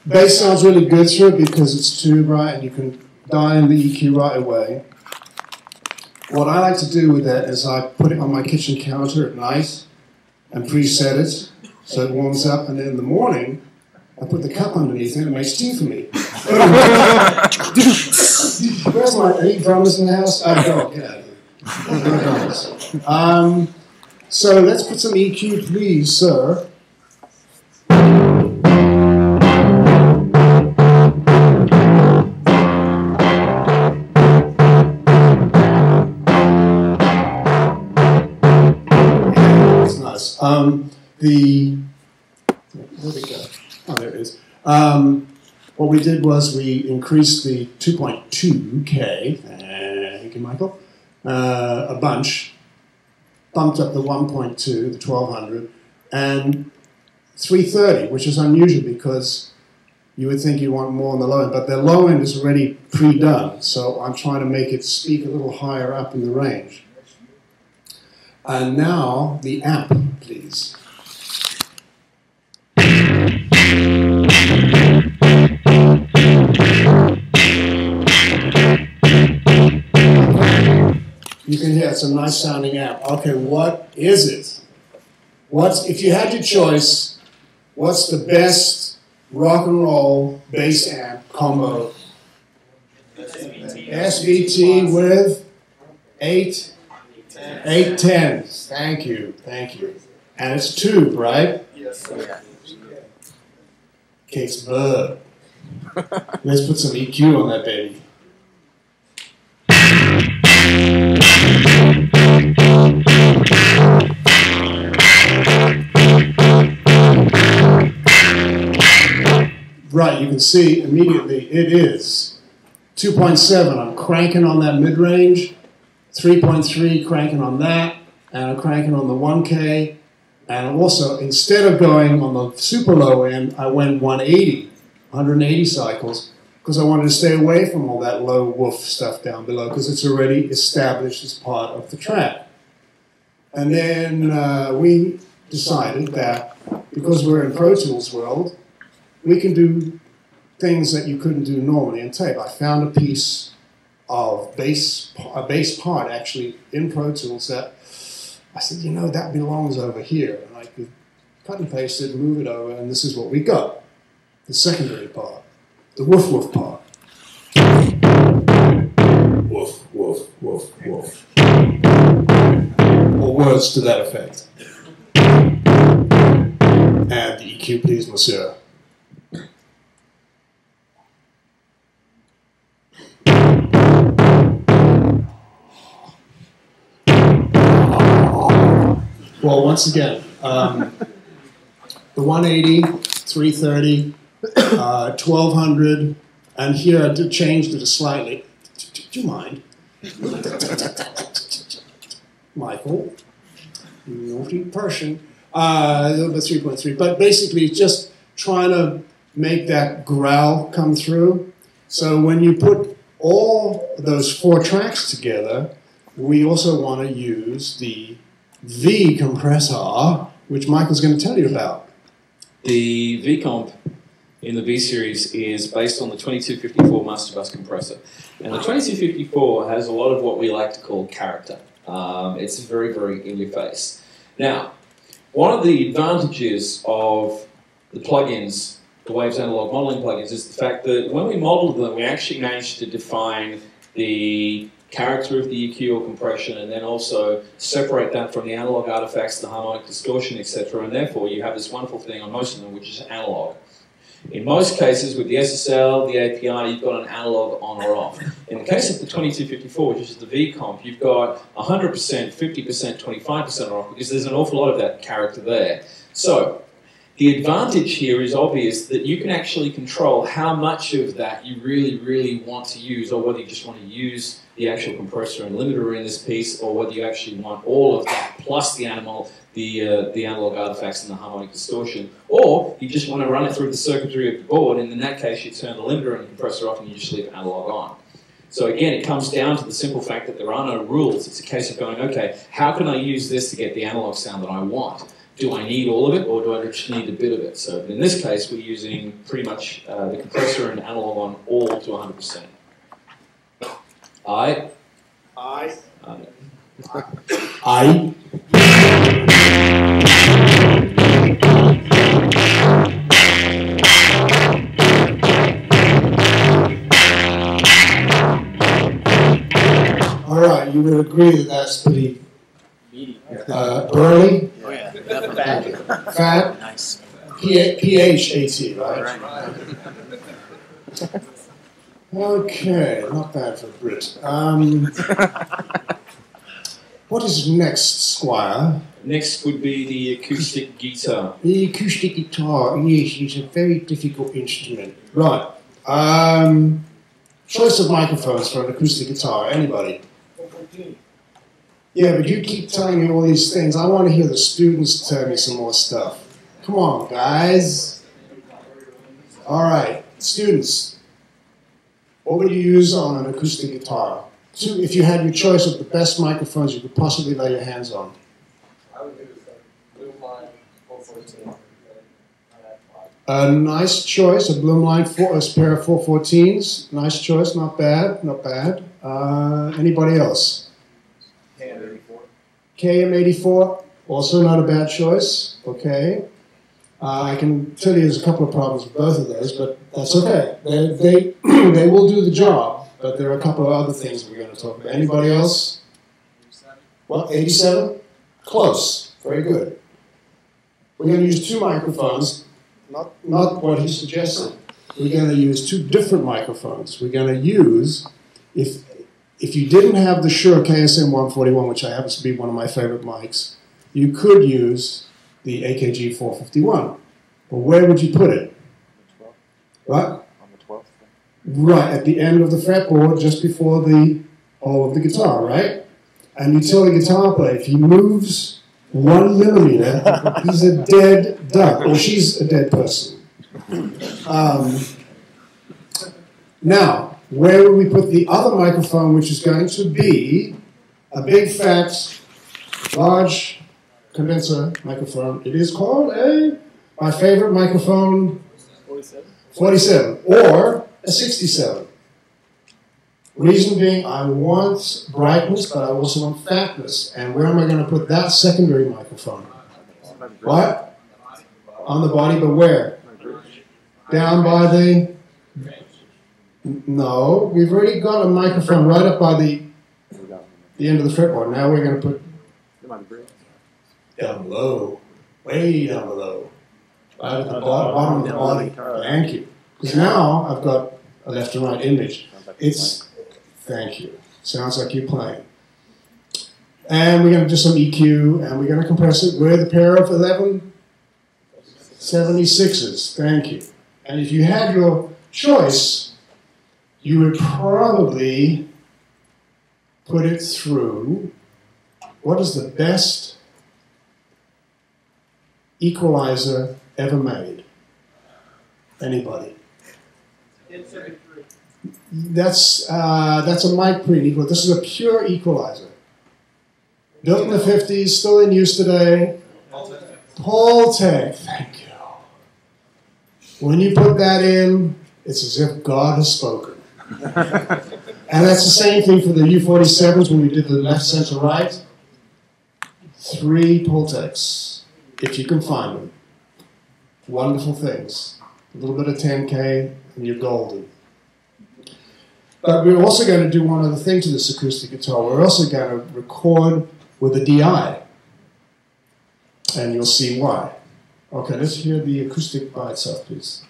[SPEAKER 3] Bass sounds really good through it because it's tube, right, and you can dial in the EQ right away. What I like to do with that is I put it on my kitchen counter at night and preset it so it warms up, and then in the morning I put the cup underneath it and it makes tea for me. Where's my 8 drummers in the house? Oh, God, get out of here. No drummers. So let's put some EQ, please, sir. Where'd it go? Oh, there it is. What we did was we increased the 2.2K, thank you, Michael, a bunch, bumped up the 1.2, the 1200, and 330, which is unusual because you would think you want more on the low end, but the low end is already pre-done, so I'm trying to make it speak a little higher up in the range. And now, the amp, please. You can hear it's a nice sounding amp. Okay, what is it? If you had your choice, what's the best rock and roll bass amp combo? SVT with 810s. Thank you. And it's tube, right?
[SPEAKER 2] Yes.
[SPEAKER 3] Case bird. Let's put some EQ on that baby. Right, you can see immediately it is 2.7. I'm cranking on that mid-range, 3.3 cranking on that, and I'm cranking on the 1K. And also, instead of going on the super low end, I went 180 cycles, because I wanted to stay away from all that low woof stuff down below, because it's already established as part of the track. And then we decided that because we're in Pro Tools world, we can do things that you couldn't do normally in tape. I found a piece of a bass part actually in Pro Tools that I said, you know, that belongs over here. And I could cut and paste it, move it over, and this is what we got. The secondary part, the woof woof part. Woof, woof, woof, woof. Or words to that effect. And the EQ, please, monsieur. Well, once again, the 180, 330, 1200, and here I did change it slightly. Do you mind? Michael, you naughty person. A little bit 3.3, but basically just trying to make that growl come through. So when you put all those 4 tracks together, we also want to use the V compressor, which Michael's going to tell you about.
[SPEAKER 1] The V comp in the V series is based on the 2254 master bus compressor. And the 2254 has a lot of what we like to call character. It's very, very in your face. Now, one of the advantages of the plugins, the Waves analog modeling plugins, is the fact that when we modeled them, we actually managed to define the character of the EQ or compression, and then also separate that from the analog artifacts, the harmonic distortion, etc. And therefore, you have this wonderful thing on most of them, which is analog. In most cases, with the SSL, the API, you've got an analog on or off. In the case of the 2254, which is the V comp, you've got 100%, 50%, 25% off, because there's an awful lot of that character there. So, The advantage here is obvious that you can actually control how much of that you really, really want to use, or whether you just want to use the actual compressor and limiter in this piece, or whether you actually want all of that plus the analog artifacts and the harmonic distortion, or you just want to run it through the circuitry of the board, and in that case you turn the limiter and the compressor off and you just leave analog on. So again, it comes down to the simple fact that there are no rules. It's a case of going, okay, how can I use this to get the analog sound that I want? Do I need all of it, or do I just need a bit of it? So in this case, we're using pretty much the compressor and analog on all to 100%. I.
[SPEAKER 3] All right, you would agree that that's pretty burly,
[SPEAKER 2] Oh yeah.
[SPEAKER 3] fat,
[SPEAKER 2] Nice.
[SPEAKER 3] PHAT, right? Okay, not bad for Brit. What is next, Squire?
[SPEAKER 1] Next would be the acoustic guitar.
[SPEAKER 3] The acoustic guitar, yes, it's a very difficult instrument. Right. Choice of microphones for an acoustic guitar, anybody? Yeah, but you keep telling me all these things. I want to hear the students tell me some more stuff. Come on, guys. All right, students. What would you use on an acoustic guitar? If you had your choice of the best microphones you could possibly lay your hands on.
[SPEAKER 6] I would use a blue line 414.
[SPEAKER 3] A nice choice, a Bloomline, a pair of 414s. Nice choice, not bad, not bad. Anybody else? KM84, also not a bad choice. Okay. I can tell you there's a couple of problems with both of those, but that's okay. They will do the job, but there are a couple of other things we're going to talk about. Anybody else? What, 87? Close. Very good. We're going to use two microphones, not what he suggested. We're going to use two different microphones. We're going to use, if you didn't have the Shure KSM 141, which happens to be one of my favorite mics, you could use the AKG 451. But where would you put it? What?
[SPEAKER 4] On the 12th.
[SPEAKER 3] Right, at the end of the fretboard, just before the hole of the guitar, right? And you tell the guitar player, if he moves 1 millimeter, he's a dead duck, or she's a dead person. Now, where would we put the other microphone, which is going to be a big, fat, large condenser microphone? It is called my favorite microphone, 47, or a 67. Reason being, I want brightness, but I also want fatness. And where am I going to put that secondary microphone? What? On the body, but where? Down by the... No, we've already got a microphone right up by the end of the fretboard. Now we're going to put down below, way down below, right at the bottom of the body. Thank you. Because now I've got a left and right image. Thank you. Sounds like you're playing. And we're going to do some EQ, and we're going to compress it with a pair of 1176s. Thank you. And if you had your choice, you would probably put it through, what is the best equalizer ever made? Anybody? That's a mic pre-equalizer. This is a pure equalizer. Built in the 50s, still in use today. Pultec, thank you. When you put that in, it's as if God has spoken. And that's the same thing for the U47s when we did the left, center, right. 3 Pultecs, if you can find them. Wonderful things. A little bit of 10K and you're golden. But we're also going to do one other thing to this acoustic guitar. We're also going to record with a DI. And you'll see why. Okay, let's hear the acoustic by itself, please.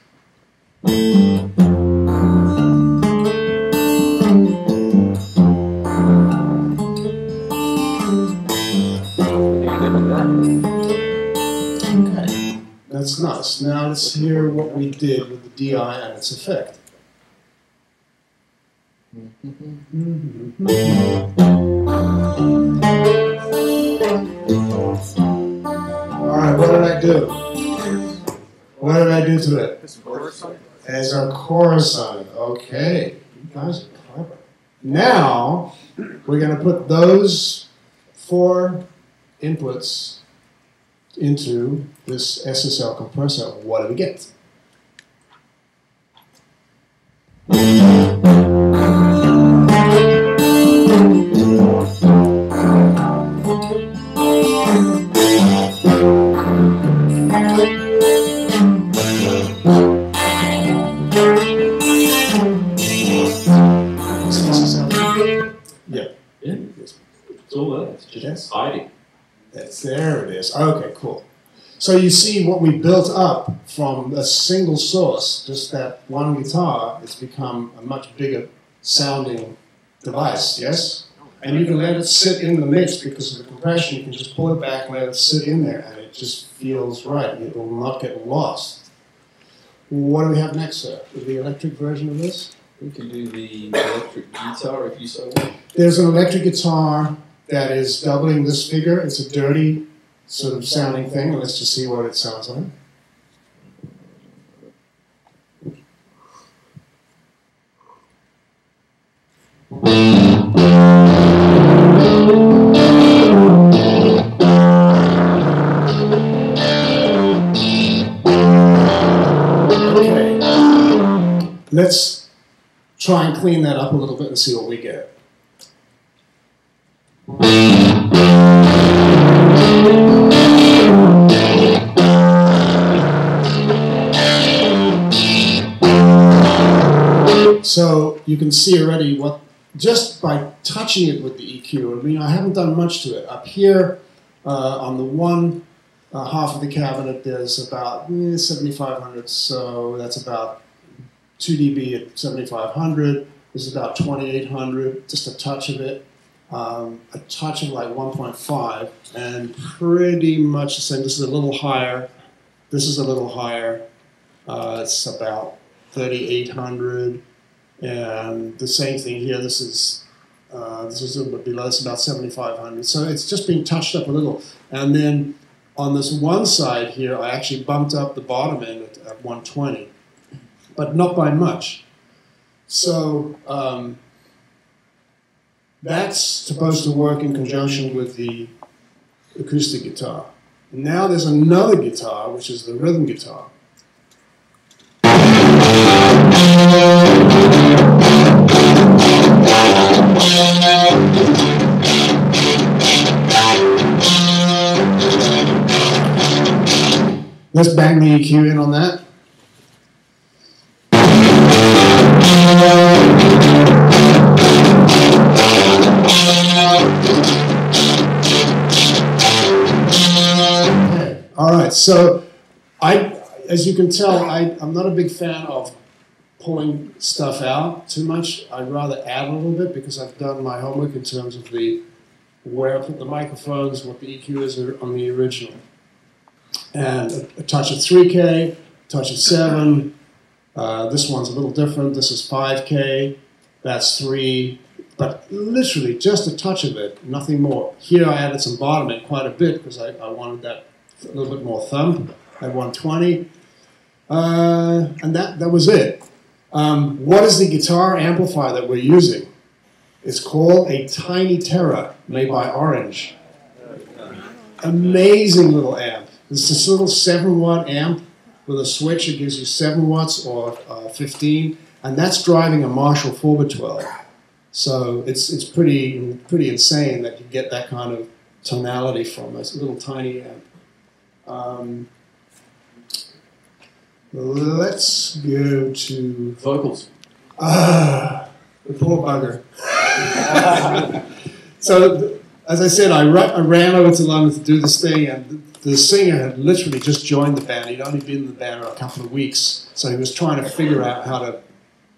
[SPEAKER 3] That's nice. Now let's hear what we did with the DI and its effect. Alright, what did I do? What did I do to it? As a chorus on it. Okay. You guys are clever. Now, we're going to put those 4 inputs into this SSL compressor. What do we get? Yeah.
[SPEAKER 1] Yeah, it's all there. It's just hiding.
[SPEAKER 3] There it is. Okay, cool. So you see what we built up from a single source, just that one guitar, it's become a much bigger sounding device, yes? And you can let it sit in the mix because of the compression. You can just pull it back and let it sit in there, and it just feels right. It will not get lost. What do we have next, sir? The electric version of this?
[SPEAKER 1] We can do the electric guitar if you so want.
[SPEAKER 3] There's an electric guitar that is doubling this figure. It's a dirty sort of sounding thing. Let's just see what it sounds like. Okay. Let's try and clean that up a little bit and see what we get. So you can see already what, just by touching it with the EQ, I mean, I haven't done much to it. Up here on the one half of the cabinet, there's about 7,500, so that's about 2 dB at 7,500. This is about 2,800, just a touch of it. A touch of like 1.5, and pretty much the same. This is a little higher. This is a little higher. It's about 3,800, and the same thing here. This is a little bit below. It's about 7,500. So it's just being touched up a little. And then on this one side here, I actually bumped up the bottom end at 120, but not by much. So that's supposed to work in conjunction with the acoustic guitar. Now there's another guitar, which is the rhythm guitar. Let's bang the EQ in on that. Okay. All right, so as you can tell, I'm not a big fan of pulling stuff out too much. I'd rather add a little bit because I've done my homework in terms of where I put the microphones, what the EQ is on the original. And a touch of 3K, a touch of 7. This one's a little different. This is 5K. That's 3. But literally just a touch of it, nothing more. Here I added some bottom end quite a bit because I wanted that a little bit more thump at 120. And that was it. What is the guitar amplifier that we're using? It's called a Tiny Terror, made by Orange. Amazing little amp. It's this little 7-watt amp with a switch. It gives you 7 watts or 15, and that's driving a Marshall 4x12. So it's pretty insane that you get that kind of tonality from this little tiny amp. Let's go to
[SPEAKER 1] vocals.
[SPEAKER 3] The poor bugger. So, as I said, I ran over to London to do this thing, and the singer had literally just joined the band. He'd only been in the band a couple of weeks, so he was trying to figure out how to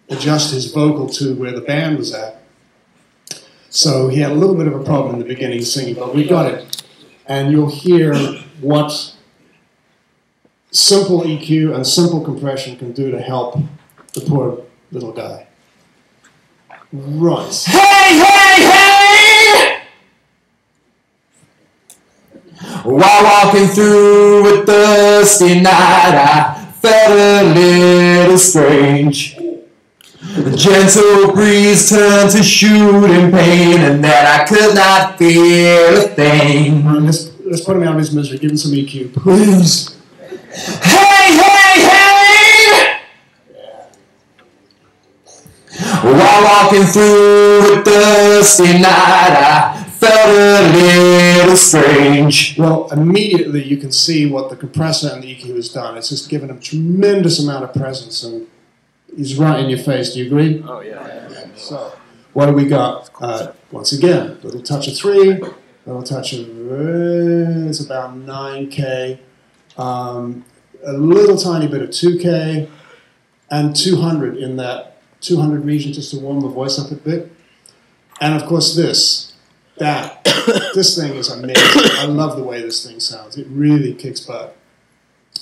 [SPEAKER 3] adjust his vocal to where the band was at. So he had a little bit of a problem in the beginning singing, but we got it. And you'll hear what simple EQ and simple compression can do to help the poor little guy. Right.
[SPEAKER 7] Hey, hey, hey! While walking through a dusty night, I felt a little strange. The gentle breeze turned to shooting pain, and then I could not feel a thing.
[SPEAKER 3] Let's put him out of his misery. Give him some EQ, please.
[SPEAKER 7] Hey, hey, hey! While walking through a dusty night, I felt a little strange.
[SPEAKER 3] Well, immediately you can see what the compressor and the EQ has done. It's just given him a tremendous amount of presence, and he's right in your face. Do you agree?
[SPEAKER 4] Oh, yeah.
[SPEAKER 3] So, what do we got? Once again, a little touch of 3, a little touch of, it's about 9K, a little tiny bit of 2K, and 200 in that 200 region just to warm the voice up a bit. And of course this thing is amazing. I love the way this thing sounds. It really kicks butt,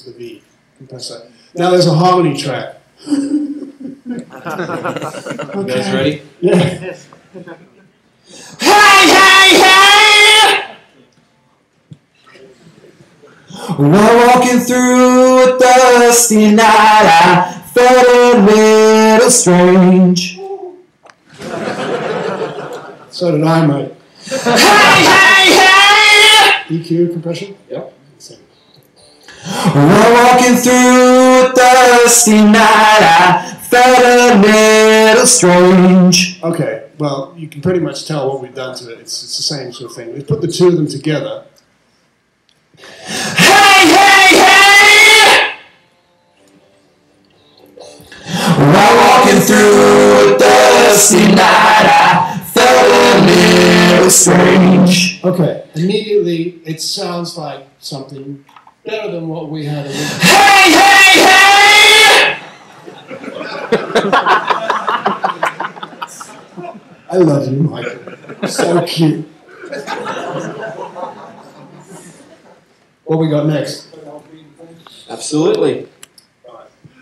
[SPEAKER 3] the V compressor. Now there's a harmony track.
[SPEAKER 1] You guys ready?
[SPEAKER 3] Yeah.
[SPEAKER 7] Hey, hey, hey! While walking through a dusty night, I felt a little strange.
[SPEAKER 3] So did I, mate.
[SPEAKER 7] Hey, hey, hey!
[SPEAKER 3] EQ compression?
[SPEAKER 1] Yep.
[SPEAKER 7] While walking through a dusty night, I felt a little strange.
[SPEAKER 3] Okay, well, you can pretty much tell what we've done to it. It's the same sort of thing. We put the two of them together.
[SPEAKER 7] Hey, hey, hey! While walking through a dusty night, I felt a little strange.
[SPEAKER 3] Okay, immediately it sounds like something better than what we had originally.
[SPEAKER 7] Hey, hey, hey!
[SPEAKER 3] I love you, Michael. So cute. What we got next?
[SPEAKER 1] Absolutely.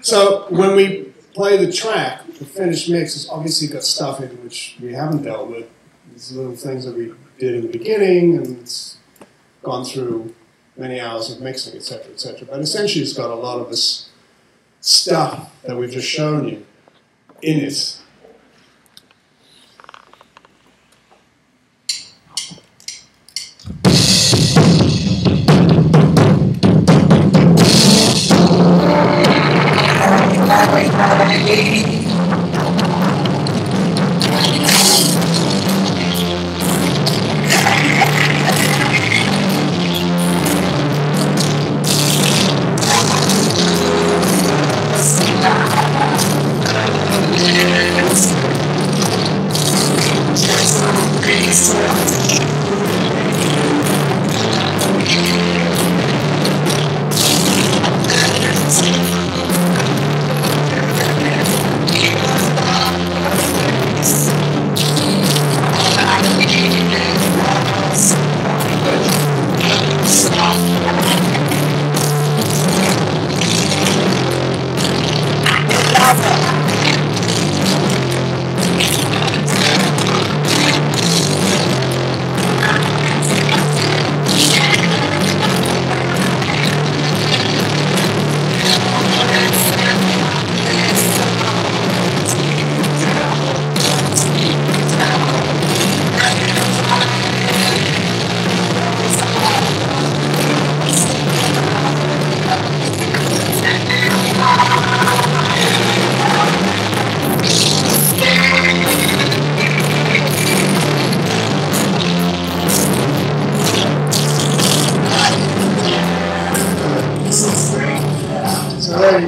[SPEAKER 3] So when we play the track, the finished mix has obviously got stuff in which we haven't dealt with. These little things that we did in the beginning, and it's gone through many hours of mixing, etc., etc. But essentially it's got a lot of this stuff that we've just shown you in it.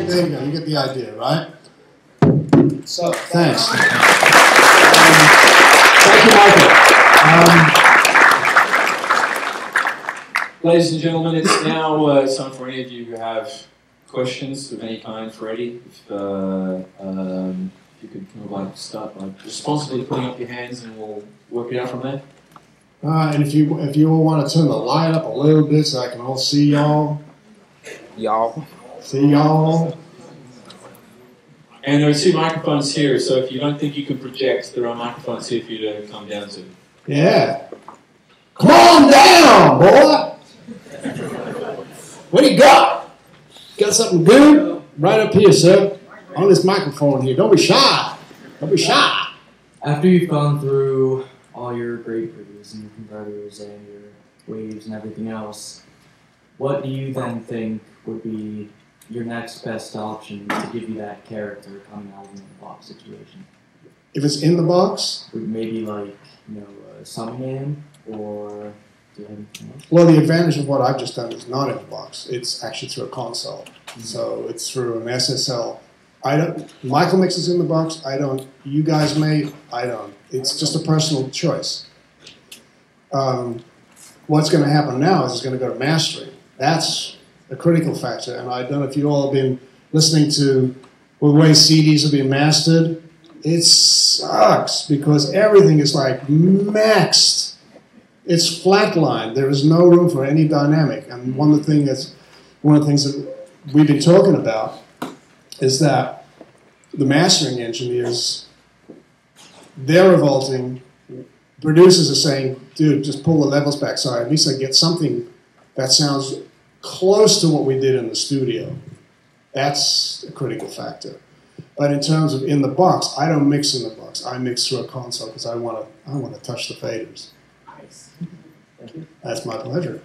[SPEAKER 3] There you go, you get the idea, right? So, thanks. Thank you, Michael.
[SPEAKER 1] Ladies and gentlemen, it's now time for any of you who have questions of any kind for Eddie. If you could kind of like start by responsibly putting up your hands, and we'll work it out from there.
[SPEAKER 3] And if you all want to turn the light up a little bit so I can all see y'all.
[SPEAKER 4] Y'all.
[SPEAKER 3] See y'all.
[SPEAKER 1] And there are two microphones here, so if you don't think you can project, there are microphones here for you to come down to.
[SPEAKER 3] Yeah. Come on down, boy. What do you got? Got something good? Right up here, sir. On this microphone here. Don't be shy. Don't be shy.
[SPEAKER 8] After you've gone through all your great bridges and your converters and your waves and everything else, what do you then think would be your next best option to give you that character coming out of the box situation?
[SPEAKER 3] If it's in the box?
[SPEAKER 8] Maybe like, a Summon or do you have anything else?
[SPEAKER 3] Well, the advantage of what I've just done is not in the box. It's actually through a console. Mm-hmm. So it's through an SSL. Michael mixes in the box. I don't. You guys may. I don't. It's just a personal choice. What's going to happen now is it's going to go to mastering. That's a critical factor. And I don't know if you all have been listening to the way CDs are being mastered. It sucks because everything is like maxed. It's flatlined. There is no room for any dynamic. And one of the things that we've been talking about is that the mastering engineers, they're revolting. Producers are saying, dude, just pull the levels back. So at least I get something that sounds close to what we did in the studio. That's a critical factor. But in terms of in the box, I don't mix in the box. I mix through a console because I want to touch the faders.
[SPEAKER 8] Nice. Thank you.
[SPEAKER 3] That's my pleasure.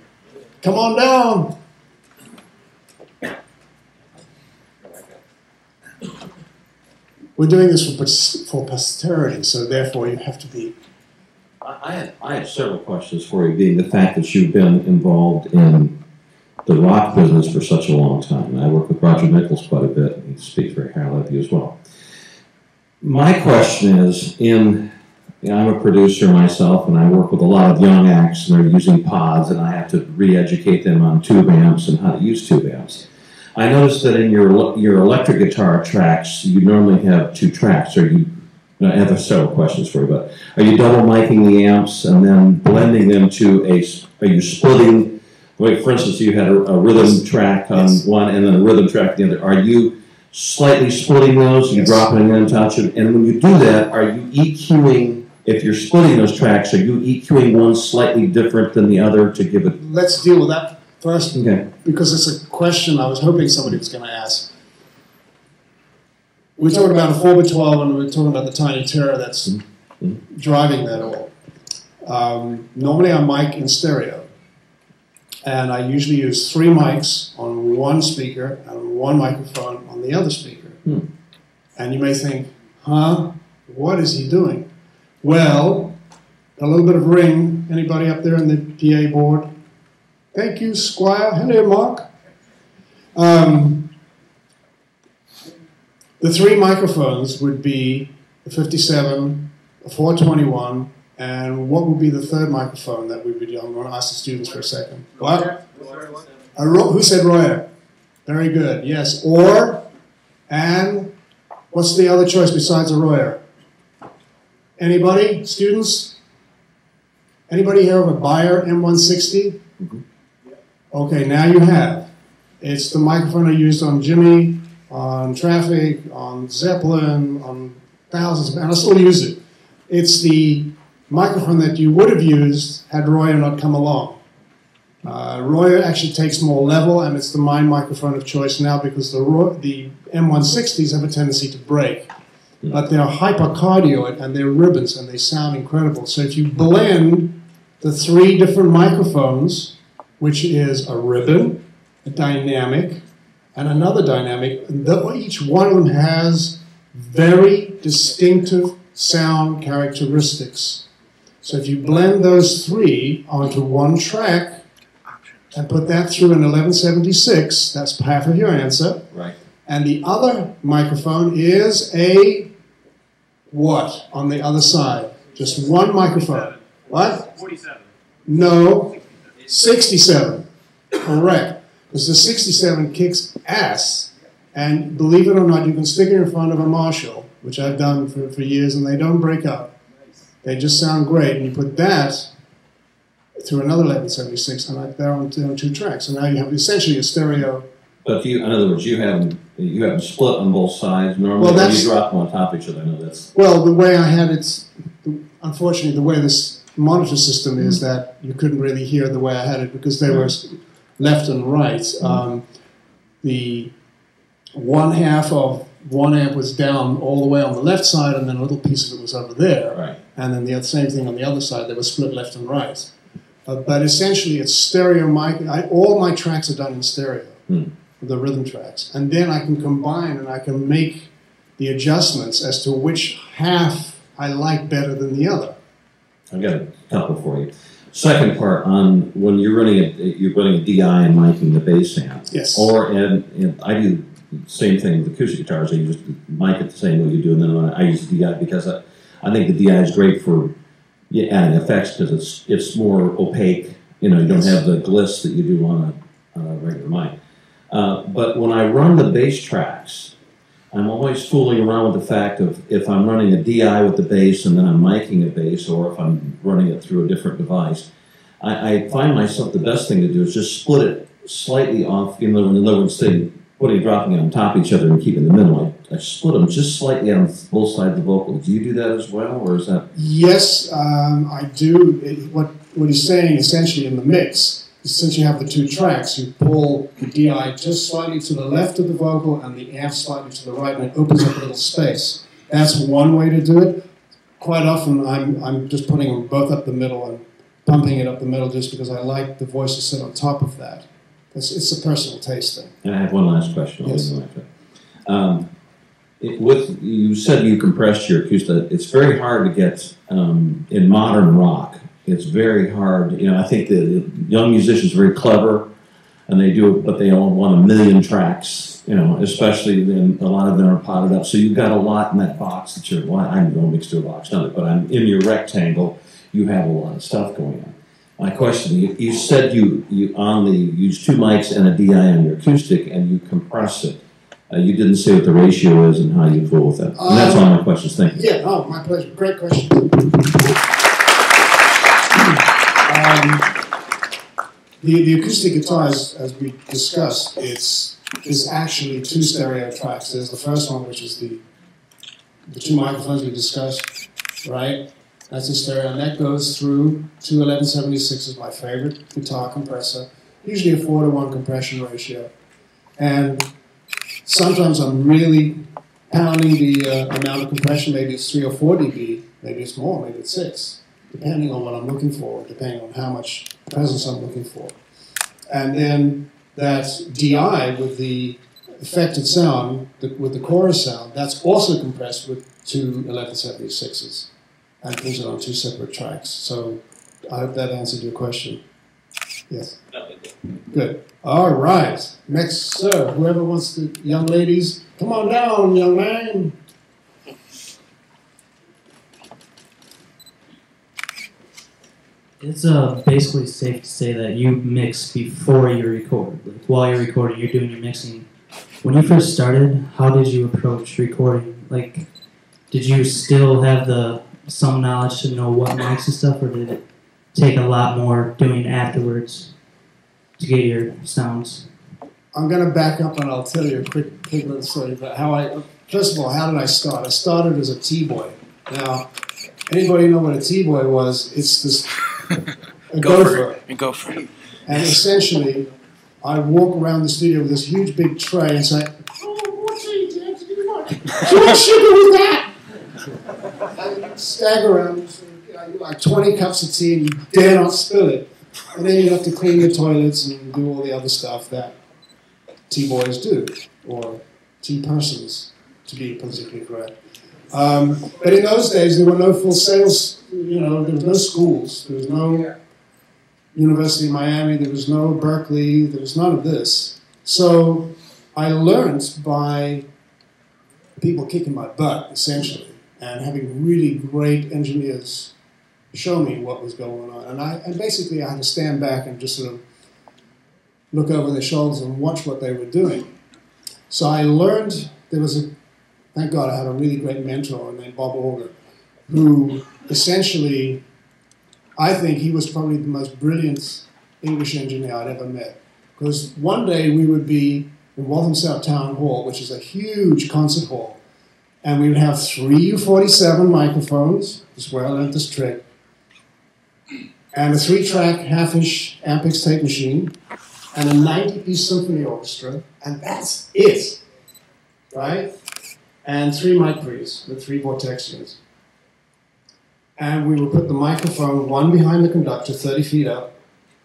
[SPEAKER 3] Come on down. We're doing this for posterity, so therefore you have to be.
[SPEAKER 9] I had several questions for you, being the fact that you've been involved in the rock business for such a long time. I work with Roger Nichols quite a bit, and he speaks very highly of you as well. My question is, I'm a producer myself, and I work with a lot of young acts, and they're using pods, and I have to re-educate them on tube amps and how to use tube amps. I noticed that in your electric guitar tracks, you normally have two tracks. I have several questions for you, but are you double miking the amps and then blending them to are you splitting, like for instance, you had a rhythm track on one and then a rhythm track on the other. Are you slightly splitting those? You dropping them, touching? And when you do that, are you EQing, if you're splitting those tracks, are you EQing one slightly different than the other to give it?
[SPEAKER 3] Let's deal with that first,
[SPEAKER 9] okay.
[SPEAKER 3] Because it's a question I was hoping somebody was going to ask. We're talking about a 4x12 and we're talking about the Tiny Terror that's driving that all. Normally I mic in stereo. And I usually use 3 mics on one speaker and one microphone on the other speaker. And you may think, what is he doing? Well, a little bit of ring. Anybody up there on the PA board? Thank you, Squire. Hello, Mark. The 3 microphones would be a 57, a 421, and what would be the third microphone that we would do? I'm going to ask the students for a second. What? Who said Royer? Very good. Yes. And what's the other choice besides a Royer? Anybody? Students? Anybody here have a Bayer M160? Okay, now you have. It's the microphone I used on Jimmy, on Traffic, on Zeppelin, on thousands, and I still use it. It's the microphone that you would have used had Royer not come along. Royer actually takes more level, and it's the my microphone of choice now because the M160s have a tendency to break. But they're hypercardioid, and they're ribbons, and they sound incredible. So if you blend the 3 different microphones, which is a ribbon, a dynamic, and another dynamic, each one of them has very distinctive sound characteristics. So if you blend those 3 onto one track and put that through an 1176, that's half of your answer.
[SPEAKER 9] Right.
[SPEAKER 3] And the other microphone is a what on the other side? Just one microphone. What?
[SPEAKER 5] 47.
[SPEAKER 3] No, 67. Correct. Because the 67 kicks ass. And believe it or not, you can stick it in front of a Marshall, which I've done for years, and they don't break up. They just sound great. And you put that through another 1176, and they're on 2 tracks. So now you have essentially a stereo
[SPEAKER 9] But in other words, you have them split on both sides normally,
[SPEAKER 3] Well,
[SPEAKER 9] or
[SPEAKER 3] that's-
[SPEAKER 9] you drop them on top of each other. I know that's
[SPEAKER 3] Well, the way I had it, unfortunately, the way this monitor system is that you couldn't really hear the way I had it because they were left and right. The one half of 1 amp was down all the way on the left side, and then a little piece of it was over there.
[SPEAKER 9] right.
[SPEAKER 3] And then the same thing on the other side. They were split left and right. But essentially, it's stereo mic. All my tracks are done in stereo, the rhythm tracks. And then I can combine and I can make the adjustments as to which half I like better than the other.
[SPEAKER 9] I've got a couple for you. Second part on when you're running a DI and miking the bass amp.
[SPEAKER 3] Yes.
[SPEAKER 9] Or and I do the same thing with acoustic guitars. I use mic it the same way you do, and then I use DI because I think the DI is great for adding effects because it's more opaque. You know, you don't have the gliss that you do on a regular mic. But when I run the bass tracks, I'm always fooling around with the fact of if I'm running a DI with the bass and then I'm miking a bass, or if I'm running it through a different device, I find myself the best thing to do is just split it slightly off. In other words, instead of dropping it on top of each other and keeping the middle, I split them just slightly on both sides of the vocal. Do you do that as well, or is that?
[SPEAKER 3] Yes, I do. What he's saying essentially in the mix, since you have the two tracks, you pull the DI just slightly to the left of the vocal and the amp slightly to the right, and it opens up a little space. That's one way to do it. Quite often, I'm just putting them both up the middle and pumping it up the middle just because I like the voice to sit on top of that. It's a personal taste thing.
[SPEAKER 9] And I have one last question.
[SPEAKER 3] Yes.
[SPEAKER 9] You said you compressed your acoustic. It's very hard to get in modern rock. It's very hard. You know, I think the young musicians are very clever, and they do it, but they all want 1,000,000 tracks. You know, especially then a lot of them are potted up. So you've got a lot in that box that you're. Well, I'm going mixed box, not it, but I'm in your rectangle. You have a lot of stuff going on. My question: you said you use 2 mics and a DI on your acoustic, and you compress it. You didn't say what the ratio is and how you fool with that. And that's all my questions. Thank you.
[SPEAKER 3] Yeah, oh, my pleasure. Great question. The acoustic guitars, as we discussed, is actually 2 stereo tracks. There's the first one, which is the 2 microphones we discussed, right? That's a stereo, and that goes through 2 1176 is my favorite guitar compressor. Usually a 4-to-1 compression ratio. And sometimes I'm really pounding the amount of compression. Maybe it's 3 or 4 dB, maybe it's more, maybe it's 6, depending on what I'm looking for, depending on how much presence I'm looking for. And then that DI with the affected sound, with the chorus sound, that's also compressed with 2 1176s. And things are on 2 separate tracks. So I hope that answered your question. Yes? Good. All right. Next, sir. Whoever wants to, young ladies, come on down, young man.
[SPEAKER 10] It's basically safe to say that you mix before you record. Like while you're recording, you're doing your mixing. When you first started, how did you approach recording? Like, did you still have some knowledge to know what mics and stuff, or did it take a lot more doing afterwards to get your sounds?
[SPEAKER 3] I'm going to back up and I'll tell you a quick little story about how first of all, how did I start? I started as a T-boy. Now, anybody know what a T-boy was? It's this, a gopher.
[SPEAKER 4] Go for it.
[SPEAKER 3] And essentially, I walk around the studio with this huge big tray and say, "Oh, what tea do you have to do? What sugar with that?" And you stagger around, you like 20 cups of tea and you dare not spill it. And then you have to clean the toilets and do all the other stuff that T-boys do, or T-persons, to be politically correct. But in those days, there were no full sales, there was no schools, there was no University of Miami, there was no Berkeley, there was none of this. So I learned by people kicking my butt, essentially, and having really great engineers show me what was going on. And basically I had to stand back and just sort of look over their shoulders and watch what they were doing. So I learned, thank God I had a really great mentor named Bob Auger, who essentially, I think he was probably the most brilliant English engineer I'd ever met. Because one day we would be in Walthamstow Town Hall, which is a huge concert hall. And we would have 3 U47 microphones, this is where I learned this trick, and a 3-track half-inch Ampex tape machine, and a 90-piece symphony orchestra, and that's it, right? And 3 mic pre's with 3 vortex units. And we would put the microphone, one behind the conductor, 30 feet up,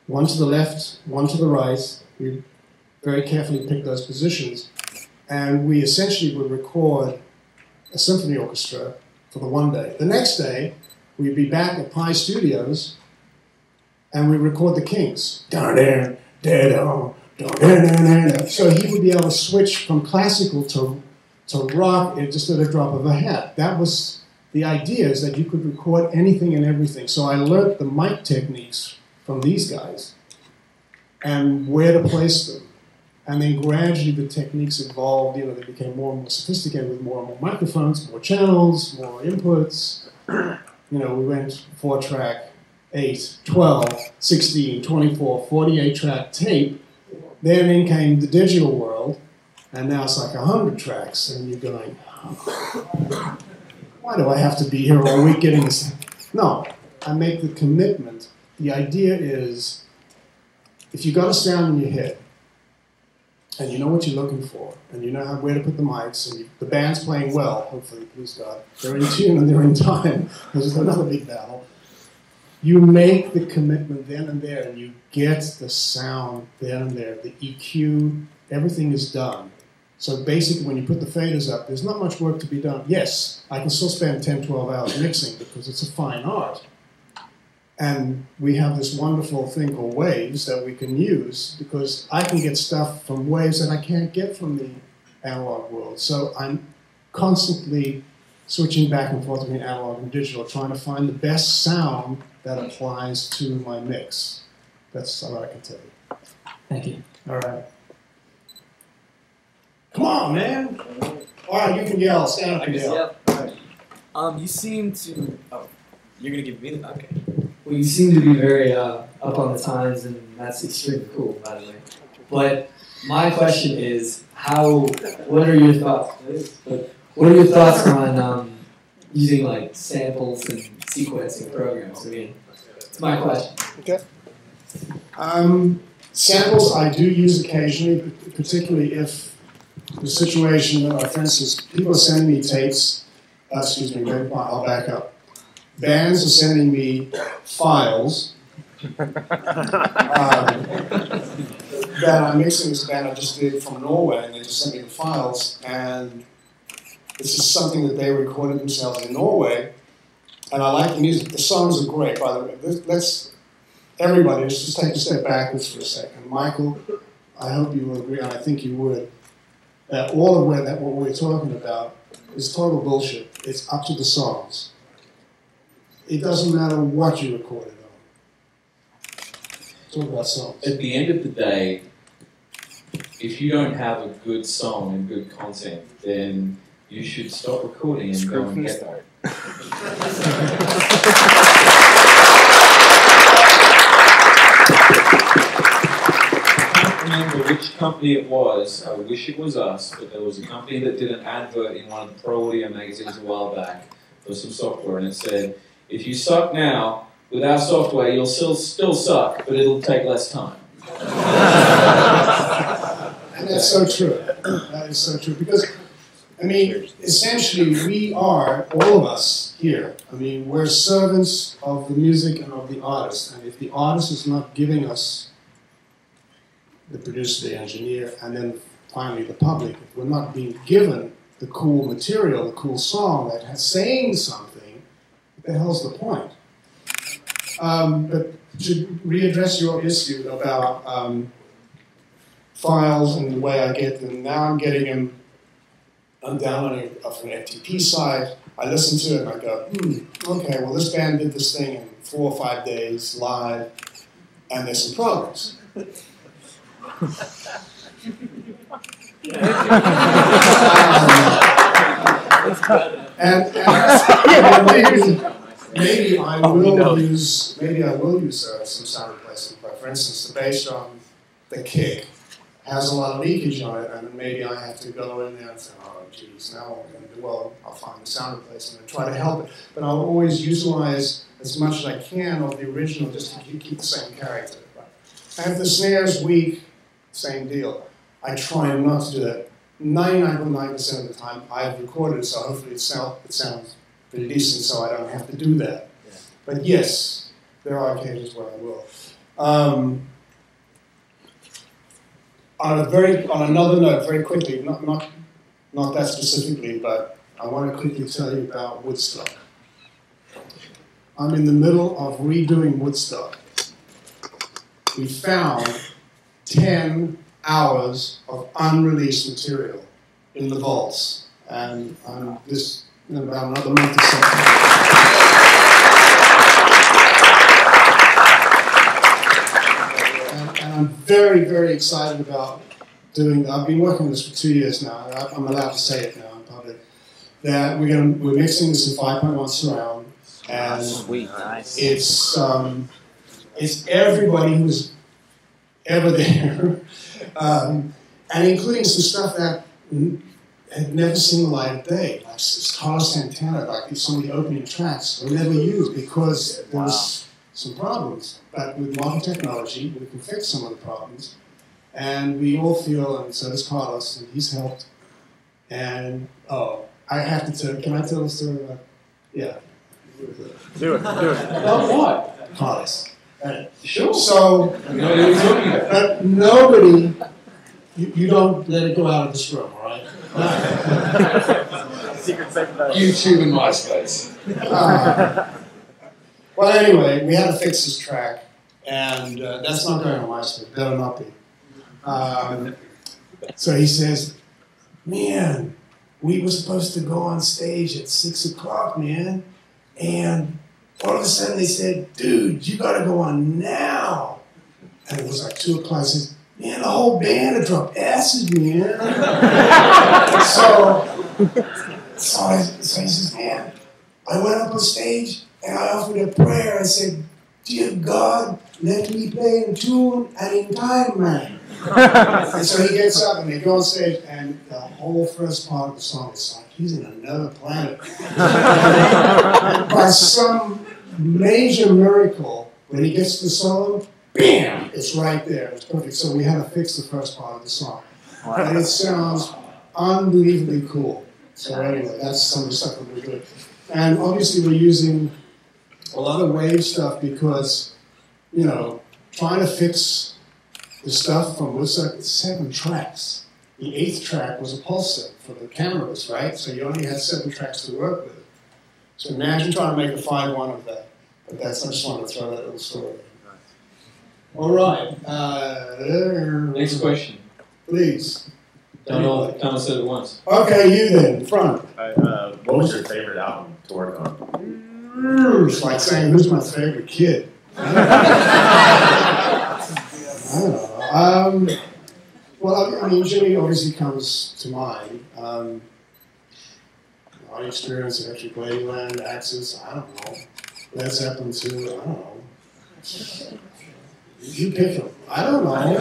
[SPEAKER 3] one to the left, one to the right. We very carefully picked those positions, and we essentially would record a symphony orchestra for the one day. The next day, we'd be back at Pi Studios, and we record the Kings. So he would be able to switch from classical to rock just at a drop of a hat. That was the idea, is that you could record anything and everything. So I learned the mic techniques from these guys and where to place them. And then gradually the techniques evolved, they became more and more sophisticated with more and more microphones, more channels, more inputs. We went 4-track, 8, 12, 16, 24, 48-track tape. Then in came the digital world, and now it's like 100 tracks, and you're going, oh, why do I have to be here all week getting this? No, I make the commitment. The idea is, if you got a sound in your head, and you know what you're looking for, and you know where to put the mics, and the band's playing well, hopefully, please God, they're in tune and they're in time, this is another big battle. You make the commitment then and there, and you get the sound then and there, the EQ, everything is done. So basically, when you put the faders up, there's not much work to be done. Yes, I can still spend 10, 12 hours mixing because it's a fine art. And we have this wonderful thing called waves that we can use because I can get stuff from waves that I can't get from the analog world. So I'm constantly switching back and forth between analog and digital, trying to find the best sound that applies to my mix. That's all I can tell you.
[SPEAKER 10] Thank you.
[SPEAKER 3] All right. Come on, man. All right, you can yell. Stand up and yell.
[SPEAKER 11] You seem to. Oh, you're gonna give me the. Okay.
[SPEAKER 12] Well, you seem to be very up on the times, and that's extremely cool, by the way. But my question is, what are your thoughts? What are your thoughts on using like samples and sequencing programs? I mean, it's my question.
[SPEAKER 3] Okay. Samples I do use occasionally, particularly if the situation, for instance, people are sending me tapes. Excuse me, I'll back up. Bands are sending me files that I'm mixing. This band I just did from Norway, and they just sent me the files, and this is something that they recorded themselves in Norway, and I like the music. The songs are great, by the way. Everybody, let's just take a step backwards for a second. Michael, I hope you will agree, and I think you would, that all of what we're talking about is total bullshit. It's up to the songs. It doesn't matter what you recorded on. Talk about songs.
[SPEAKER 1] At the end of the day, if you don't have a good song and good content, then you should stop recording and go and get that. I can't remember which company it was. I wish it was us, but there was a company that did an advert in one of the Pro Audio magazines a while back for some software, and it said, if you suck now, with our software, you'll still suck, but it'll take less time.
[SPEAKER 3] And that's so true. That is so true. Because, I mean, essentially, we are, all of us here, I mean, we're servants of the music and of the artist. And if the artist is not giving us, the producer, the engineer, and then finally the public, if we're not being given the cool material, the cool song that has saying something, what the hell's the point? But to readdress your issue about files and the way I get them, now I'm getting them, I'm downloading from an FTP site, I listen to it and I go, okay, well this band did this thing in 4 or 5 days live, and there's some progress. Maybe I will use some sound replacement. For instance, the bass drum, the kick, has a lot of leakage on it, and maybe I have to go in there and say, oh, geez, now what am I going to do? Well, I'll find the sound replacement and try to help it. But I'll always utilize as much as I can of the original just to keep the same character. Right? And if the snare's weak, same deal. I try not to do that. 99.9% of the time, I've recorded it, so hopefully it sounds pretty decent, so I don't have to do that. Yeah. But yes, there are occasions where I will. On another note, very quickly, not that specifically, but I want to quickly tell you about Woodstock. I'm in the middle of redoing Woodstock. We found 10 hours of unreleased material in the vaults, and this in about another month or so. And I'm very, very excited about doing that. I've been working on this for 2 years now. I'm allowed to say it now in public. That we're mixing this in 5.1 surround, and
[SPEAKER 4] Sweet, nice.
[SPEAKER 3] It's everybody who's ever there, and including some stuff that had never seen the light of day, like Carlos Santana, like some of the opening tracks were never used because there was some problems. But with modern technology, we can fix some of the problems, and we all feel, and so does Carlos, and he's helped. And I have to tell. Can I tell the story about? Yeah.
[SPEAKER 4] Do it.
[SPEAKER 3] About what? Carlos.
[SPEAKER 1] Sure.
[SPEAKER 3] So, but nobody, you don't let it go out of this room, all right?
[SPEAKER 1] YouTube and MySpace.
[SPEAKER 3] Well, anyway, we had to fix this track, and that's not going on MySpace. Better not be. So he says, man, we were supposed to go on stage at 6 o'clock, man, and all of a sudden they said, dude, you gotta go on now. And it was like 2 o'clock. I said, man, the whole band had dropped acid, man. so he says, man, I went up on stage and I offered a prayer. I said, dear God, let me play in tune and in time, man. And so he gets up and they go on stage, and the whole first part of the song is like he's in another planet. By some major miracle, when he gets to the solo, bam, it's right there. It's perfect. So we had to fix the first part of the song. And it sounds unbelievably cool. So anyway, that's some of the stuff that we're doing. And obviously we're using a lot of wave stuff because, you know, trying to fix the stuff from Woodstock, it's 7 tracks. The 8th track was a pulse set for the cameras, right? So you only had 7 tracks to work with. So imagine trying to make a 5-1 of that. But I just wanted to throw that little story. All right.
[SPEAKER 1] Next question.
[SPEAKER 3] Please.
[SPEAKER 1] Don't all say it at once.
[SPEAKER 3] Okay, you then, in front.
[SPEAKER 13] What was your favorite album to work on?
[SPEAKER 3] It's like saying, who's my favorite kid? I don't know. Well, I mean, Jimmy obviously comes to mind. My experience at Electric Ladyland, Axis, I don't know. Led Zeppelin 2, I don't know. You pick them. I don't know.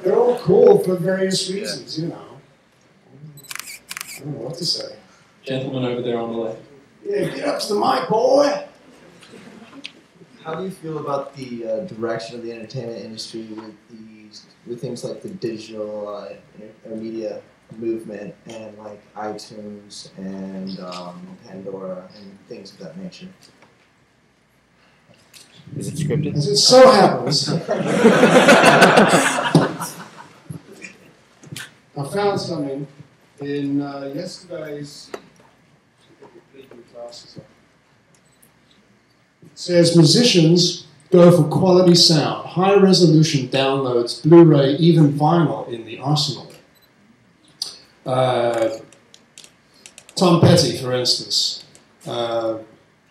[SPEAKER 3] They're all cool for various reasons, you know. I don't know what to say.
[SPEAKER 1] Gentleman over there on the left.
[SPEAKER 3] Yeah, get up to the mic, boy.
[SPEAKER 14] How do you feel about the direction of the entertainment industry with things like the digital media movement and like iTunes and Pandora and things of that nature?
[SPEAKER 4] Is it scripted?
[SPEAKER 3] As it so happens, I found something in yesterday's. It says musicians go for quality sound, high resolution downloads, Blu-ray, even vinyl in the arsenal. Tom Petty, for instance. Well,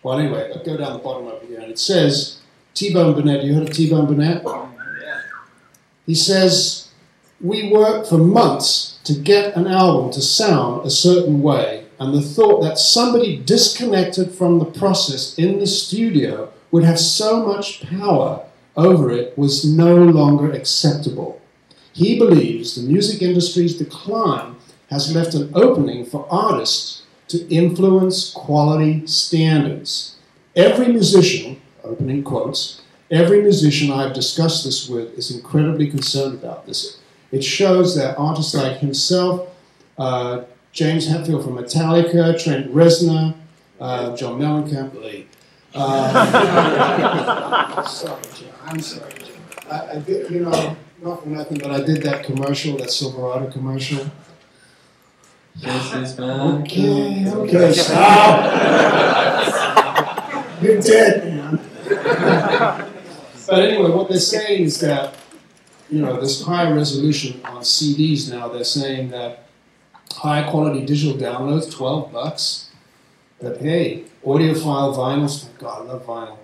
[SPEAKER 3] anyway, I'll go down the bottom over here, and it says, T-Bone Burnett, you heard of T-Bone Burnett? Yeah. He says, we worked for months to get an album to sound a certain way, and the thought that somebody disconnected from the process in the studio would have so much power over it was no longer acceptable. He believes the music industry's decline has left an opening for artists to influence quality standards. Every musician, opening quotes, every musician I've discussed this with is incredibly concerned about this. It shows that artists like himself, James Hetfield from Metallica, Trent Reznor, John Mellencamp, sorry, John, I'm sorry, John. I did, you know, not for nothing, but I did that commercial, that Silverado commercial. Okay, stop. You're dead, man. But anyway, what they're saying is that, you know, this high resolution on CDs now, they're saying that high quality digital downloads, $12. But hey, audiophile vinyls, thank God, I love vinyl.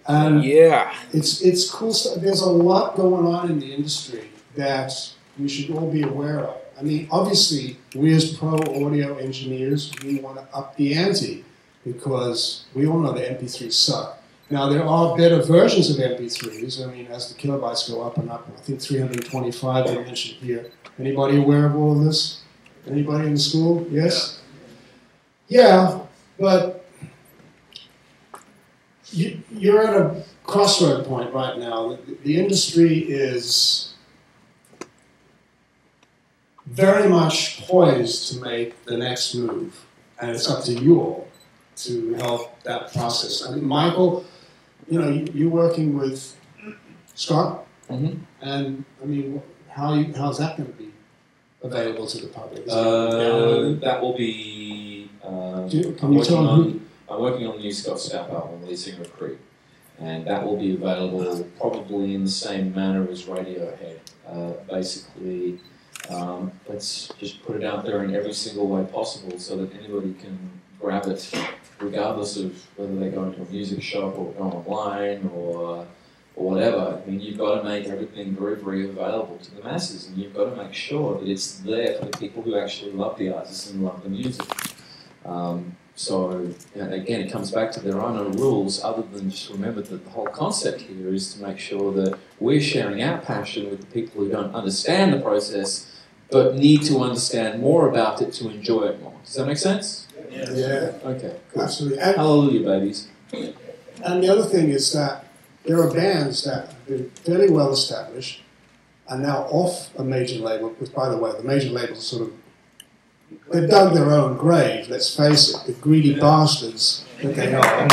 [SPEAKER 3] And
[SPEAKER 11] yeah,
[SPEAKER 3] it's cool stuff. There's a lot going on in the industry that we should all be aware of. I mean, obviously, we as pro audio engineers, we want to up the ante because we all know the MP3s suck. Now, there are better versions of MP3s. I mean, as the kilobytes go up and up, I think 325 they mentioned here. Anybody aware of all of this? Anybody in the school? Yes? Yeah, but you're at a crossroad point right now. The industry is very much poised to make the next move, and it's up to you all to help that process. I mean, Michael, you know, you're working with Scott, and I mean, how's that going to be available to the public?
[SPEAKER 1] That will be. I'm working on the new Scott Stapp album, Lead Singer of Creep, and that will be available probably in the same manner as Radiohead. Basically, let's just put it out there in every single way possible so that anybody can grab it, regardless of whether they go into a music shop or go online or whatever. I mean, you've got to make everything very, very available to the masses, and you've got to make sure that it's there for the people who actually love the artists and love the music. So, you know, again, it comes back to there are no rules other than just remember that the whole concept here is to make sure that we're sharing our passion with the people who don't understand the process but need to understand more about it to enjoy it more. Does that make sense?
[SPEAKER 3] Yeah.
[SPEAKER 1] Okay, cool.
[SPEAKER 3] Absolutely.
[SPEAKER 1] Hallelujah, babies.
[SPEAKER 3] And the other thing is that there are bands that have been fairly well established and now off a major label, because by the way, the major labels sort of, they've dug their own grave, let's face it, the greedy bastards that they are.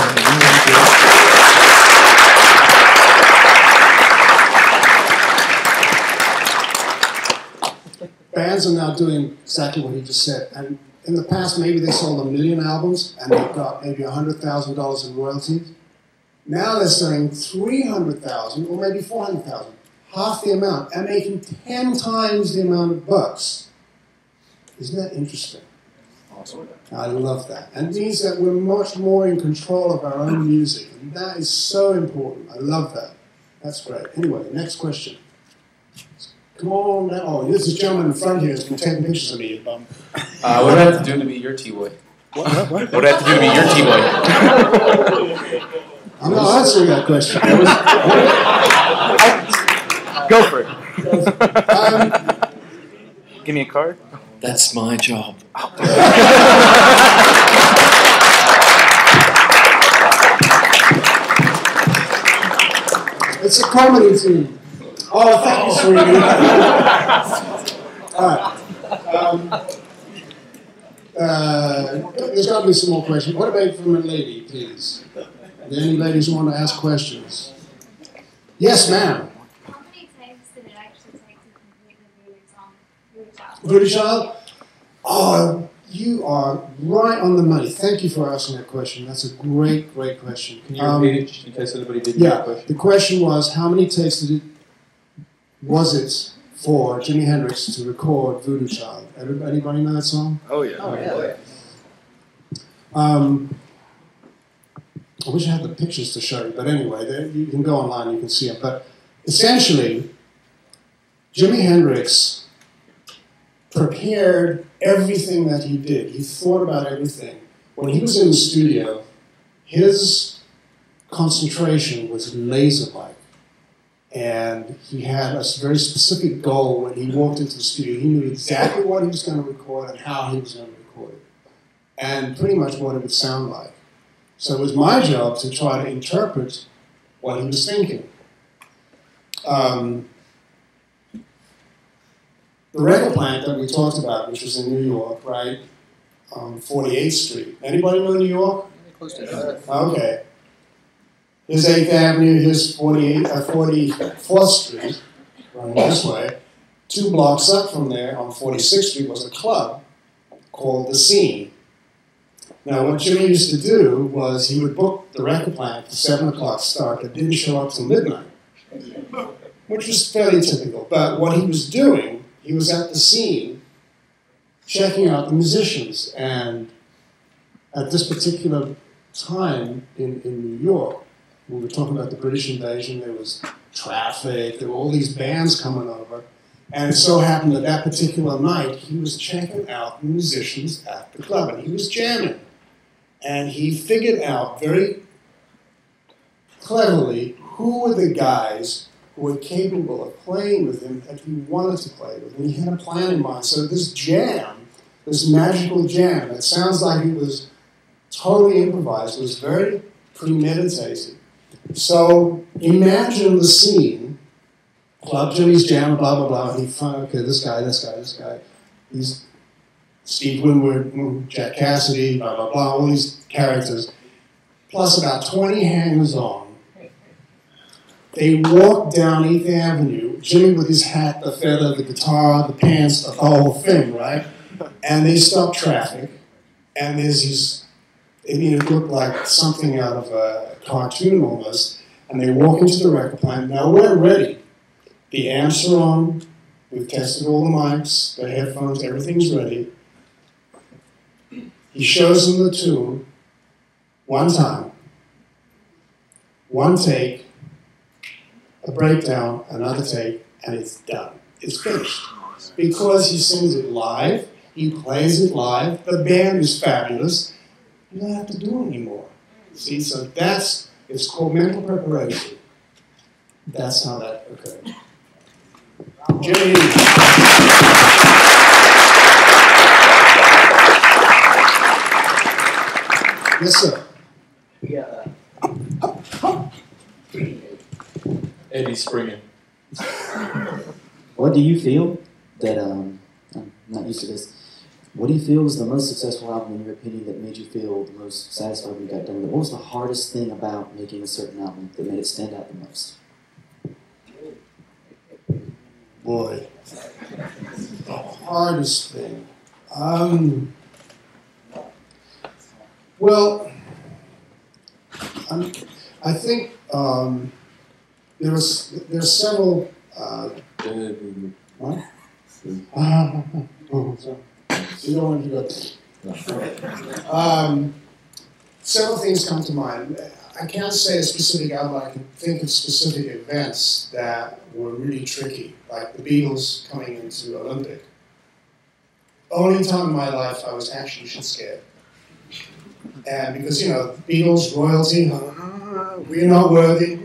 [SPEAKER 3] Bands are now doing exactly what he just said. And in the past, maybe they sold 1 million albums and they've got maybe $100,000 in royalties. Now they're selling 300,000 or maybe 400,000, half the amount, and making 10 times the amount of bucks. Isn't that interesting? I love that. And it means that we're much more in control of our own music, and that is so important. I love that. That's great. Anyway, next question. Come on down. Oh, this is gentleman in front here who's been taking pictures of me, you bum.
[SPEAKER 11] What would I have to do to be your T-Boy? What would I have to do to be your T-Boy?
[SPEAKER 3] I'm not answering that question.
[SPEAKER 11] Go for it. Give me a card.
[SPEAKER 1] That's my job.
[SPEAKER 3] It's a comedy team. Oh, thank you, sweetie. All right. There's got to be some more questions. What about from a lady, please? Are there any ladies who want to ask questions? Yes, ma'am.
[SPEAKER 15] How many takes did it actually take to complete the Voodoo Child?
[SPEAKER 3] Voodoo Child? Oh, you are right on the money. Thank you for asking that question. That's a great, great question.
[SPEAKER 1] Can you repeat it just in case anybody didn't
[SPEAKER 3] get
[SPEAKER 1] the question?
[SPEAKER 3] The question was, how many takes was it for Jimi Hendrix to record Voodoo Child? Anybody know that song?
[SPEAKER 11] Oh, yeah. Oh, yeah.
[SPEAKER 3] I wish I had the pictures to show you, but anyway, you can go online, you can see them. But essentially, Jimi Hendrix prepared everything that he did. He thought about everything. When he was in the studio, his concentration was laser-like. And he had a very specific goal when he walked into the studio. He knew exactly what he was going to record and how he was going to record it, and pretty much what it would sound like. So it was my job to try to interpret what he was thinking. The record plant that we talked about, which was in New York, right, on 48th Street. Anybody know New York? Okay. Here's 8th Avenue, here's 44th Street, running this way. 2 blocks up from there, on 46th Street, was a club called The Scene. Now, what Jimmy used to do was he would book the record plant for 7 o'clock start that didn't show up till midnight, which was fairly typical. But what he was doing, he was at The Scene checking out the musicians. And at this particular time in New York, we were talking about the British invasion, there was Traffic, there were all these bands coming over. And it so happened that that particular night, he was checking out the musicians at the club, and he was jamming. And he figured out very cleverly who were the guys who were capable of playing with him that he wanted to play with. And he had a plan in mind. So this jam, this magical jam, that sounds like it was totally improvised, was very premeditated. So imagine the scene, Club Jimmy's jam, blah, blah, blah, and he found, okay, this guy, he's Steve Winwood, Jack Cassidy, blah, blah, blah, all these characters, plus about 20 hangers-on. They walked down 8th Avenue, Jimmy with his hat, the feather, the guitar, the pants, the whole thing, right? And they stopped traffic, and there's these, I mean, it looked like something out of a cartoon almost, and they walk into the record plant. Now we're ready. The amps are on, we've tested all the mics, the headphones, everything's ready. He shows them the tune, one time, one take, a breakdown, another take, and it's done. It's finished. Because he sings it live, he plays it live, the band is fabulous, you don't have to do it anymore. See, so that's, it's called mental preparation. That's how that occurred. Jimmy. Yes, sir.
[SPEAKER 1] Eddie Springer.
[SPEAKER 16] What do you feel that, I'm not used to this, what do you feel was the most successful album in your opinion that made you feel the most satisfied when you got done with it? What was the hardest thing about making a certain album that made it stand out the most?
[SPEAKER 3] Boy, the hardest thing. Well, I think there's several. What? You don't want to go. Several things come to mind. I can't say a specific album. I can think of specific events that were really tricky, like the Beatles coming into Olympic. Only time in my life I was actually shit scared. And because, you know, Beatles, royalty, we're not worthy.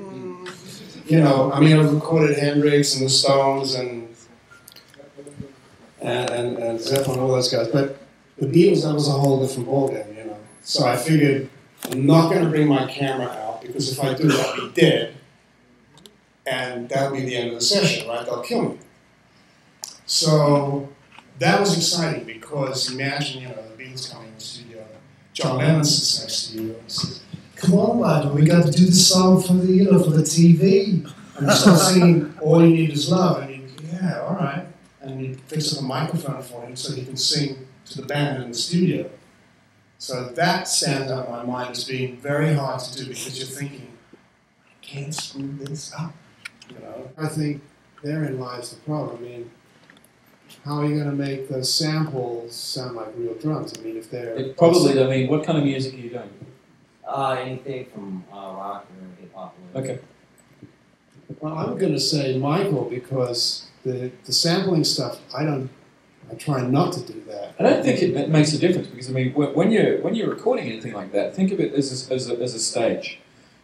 [SPEAKER 3] You know, I mean, I've recorded Hendrix and the Stones and Zeppelin, all those guys. But the Beatles, that was a whole different ballgame, you know. So I figured I'm not going to bring my camera out because if I do, I'll be dead. And that'll be the end of the session, right? They'll kill me. So that was exciting because imagine, you know, the Beatles coming in the studio. John Lennon sits next to you and says, "Come on, lad, we got to do the song for the, you know, for the TV." And you start singing "All You Need Is Love," and you go, "Yeah, all right." And you fix up a microphone for him so he can sing to the band in the studio. So that stands out in my mind as being very hard to do because you're thinking, I can't screw this up. You know, I think therein lies the problem. I mean, how are you going to make the samples sound like real drums? I mean, if they're
[SPEAKER 1] Probably. I mean, what kind of music are you doing?
[SPEAKER 17] Anything from rock or hip hop.
[SPEAKER 1] Okay.
[SPEAKER 3] Well, I'm going to say Michael because the sampling stuff, I try not to do that.
[SPEAKER 1] I don't think it makes a difference because I mean, when you're recording anything like that, think of it as a stage.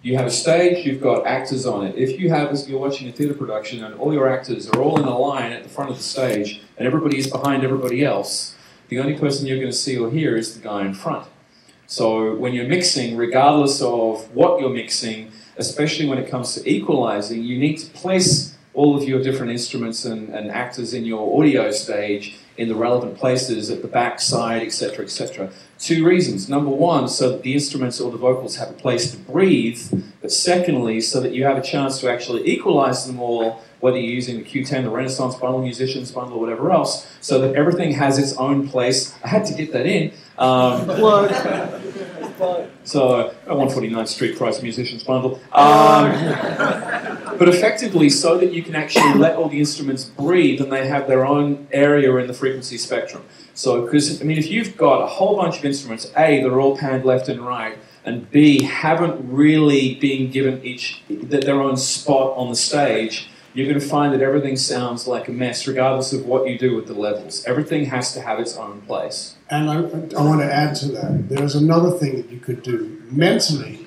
[SPEAKER 1] You have a stage, you've got actors on it. If you're watching a theatre production and all your actors are all in a line at the front of the stage and everybody is behind everybody else, the only person you're going to see or hear is the guy in front. So when you're mixing, regardless of what you're mixing, especially when it comes to equalizing, you need to place all of your different instruments and actors in your audio stage in the relevant places at the back, side, etc., etc. Two reasons. Number one, so that the instruments or the vocals have a place to breathe, but secondly, so that you have a chance to actually equalize them all, whether you're using the Q10, the Renaissance bundle, Musicians bundle, or whatever else, so that everything has its own place. I had to get that in. So, 149th Street Price Musicians bundle. But effectively, so that you can actually let all the instruments breathe and they have their own area in the frequency spectrum. So, because, I mean, if you've got a whole bunch of instruments, A, that are all panned left and right, and B, haven't really been given their own spot on the stage, you're going to find that everything sounds like a mess, regardless of what you do with the levels. Everything has to have its own place.
[SPEAKER 3] And I want to add to that. There's another thing that you could do. Mentally,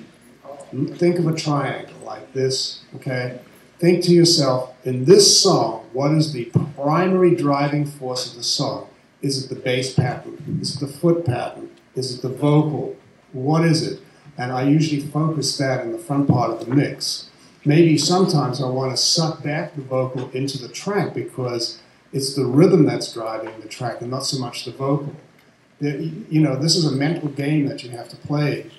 [SPEAKER 3] think of a triangle like this, okay? Think to yourself, in this song, what is the primary driving force of the song? Is it the bass pattern? Is it the foot pattern? Is it the vocal? What is it? And I usually focus that in the front part of the mix. Maybe sometimes I want to suck back the vocal into the track because it's the rhythm that's driving the track and not so much the vocal. You know, this is a mental game that you have to play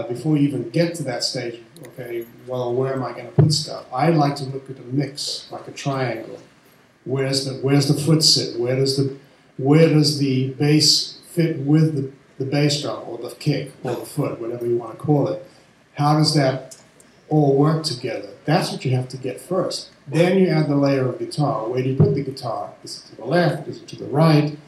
[SPEAKER 3] before you even get to that stage. Okay, well, where am I going to put stuff? I like to look at a mix, like a triangle. Where's the foot sit? Where does the bass fit with the bass drum or the kick or the foot, whatever you want to call it? How does that all work together? That's what you have to get first. Then you add the layer of guitar. Where do you put the guitar? Is it to the left? Is it to the right?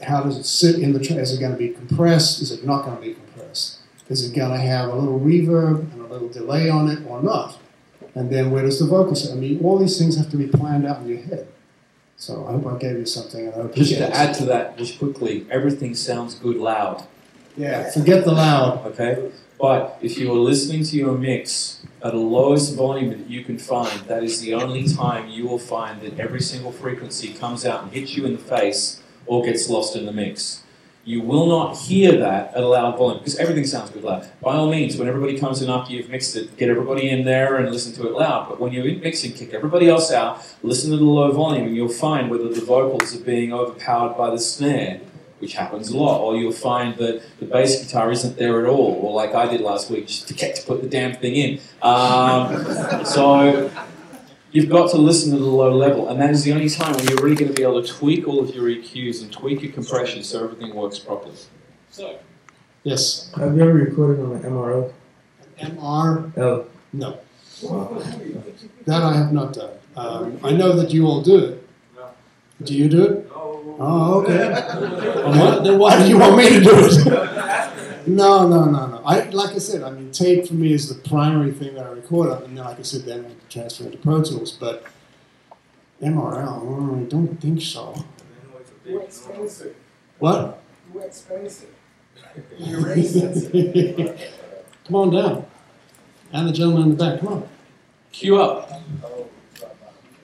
[SPEAKER 3] How does it sit in the track? Is it going to be compressed? Is it not going to be compressed? Is it going to have a little reverb and a little delay on it or not? And then where does the vocal sit? I mean, all these things have to be planned out in your head. So I hope I gave you something. And I hope
[SPEAKER 1] Just to add to that, just quickly, everything sounds good loud.
[SPEAKER 3] Yeah, forget the loud.
[SPEAKER 1] Okay? But if you are listening to your mix at the lowest volume that you can find, that is the only time you will find that every single frequency comes out and hits you in the face or gets lost in the mix. You will not hear that at a loud volume, because everything sounds good loud. By all means, when everybody comes in after you've mixed it, get everybody in there and listen to it loud. But when you're mixing, kick everybody else out, listen to the low volume, and you'll find whether the vocals are being overpowered by the snare, which happens a lot, or you'll find that the bass guitar isn't there at all, or like I did last week, just forget to put the damn thing in. So you've got to listen to the low level, and that is the only time when you're really going to be able to tweak all of your EQs and tweak your compression so everything works properly. So,
[SPEAKER 3] yes.
[SPEAKER 18] Have you ever recorded on an MRO?
[SPEAKER 3] MRO? No. That I have not done. I know that you all do it. Do you do it? Oh, okay. Then why do you want me to do it? No. Like I said, I mean, tape for me is the primary thing that I record on, and then, like I said, then I transfer into Pro Tools. But MRL, I don't think so.
[SPEAKER 6] Too expensive.
[SPEAKER 3] What?
[SPEAKER 6] Too expensive.
[SPEAKER 3] Come on down. And the gentleman in the back, come on.
[SPEAKER 1] Cue up.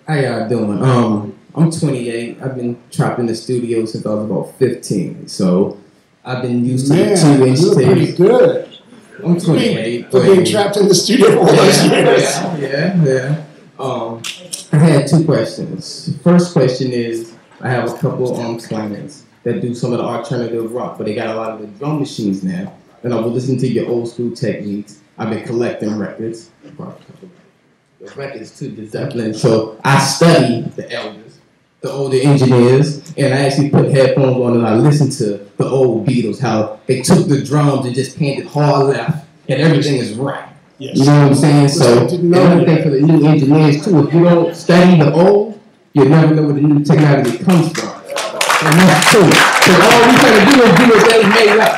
[SPEAKER 18] How y'all doing? I'm 28. I've been trapped in the studio since I was about 15. So I've been used to the 2-inch
[SPEAKER 3] you're pretty good.
[SPEAKER 18] I'm 28.
[SPEAKER 3] For being trapped in the studio for all those years.
[SPEAKER 18] Yeah. I had two questions. First question is, I have a couple slangers that do some of the alternative rock, but they got a lot of the drum machines now. And I will listen to your old school techniques. I've been collecting records. The records to the Zeppelin. So I study the elders, the older engineers, and I actually put headphones on and I listened to the old Beatles, how they took the drums and just painted hard left, and everything is right.
[SPEAKER 3] Yes.
[SPEAKER 18] You know what I'm saying? So another thing for the new engineers too, if you don't study the old, you'll never know where the new technology comes from. And that's cool. So all we try to do is do what they made up,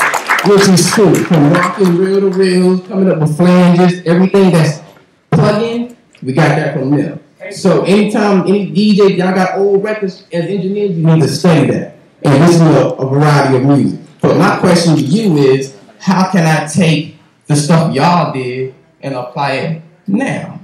[SPEAKER 18] which is cool. From rocking reel to reels, coming up with flanges, everything that's plug-in, we got that from them. So anytime any DJ, y'all got old records as engineers, you need to study that and listen to a variety of music. But my question to you is, how can I take the stuff y'all did and apply it now.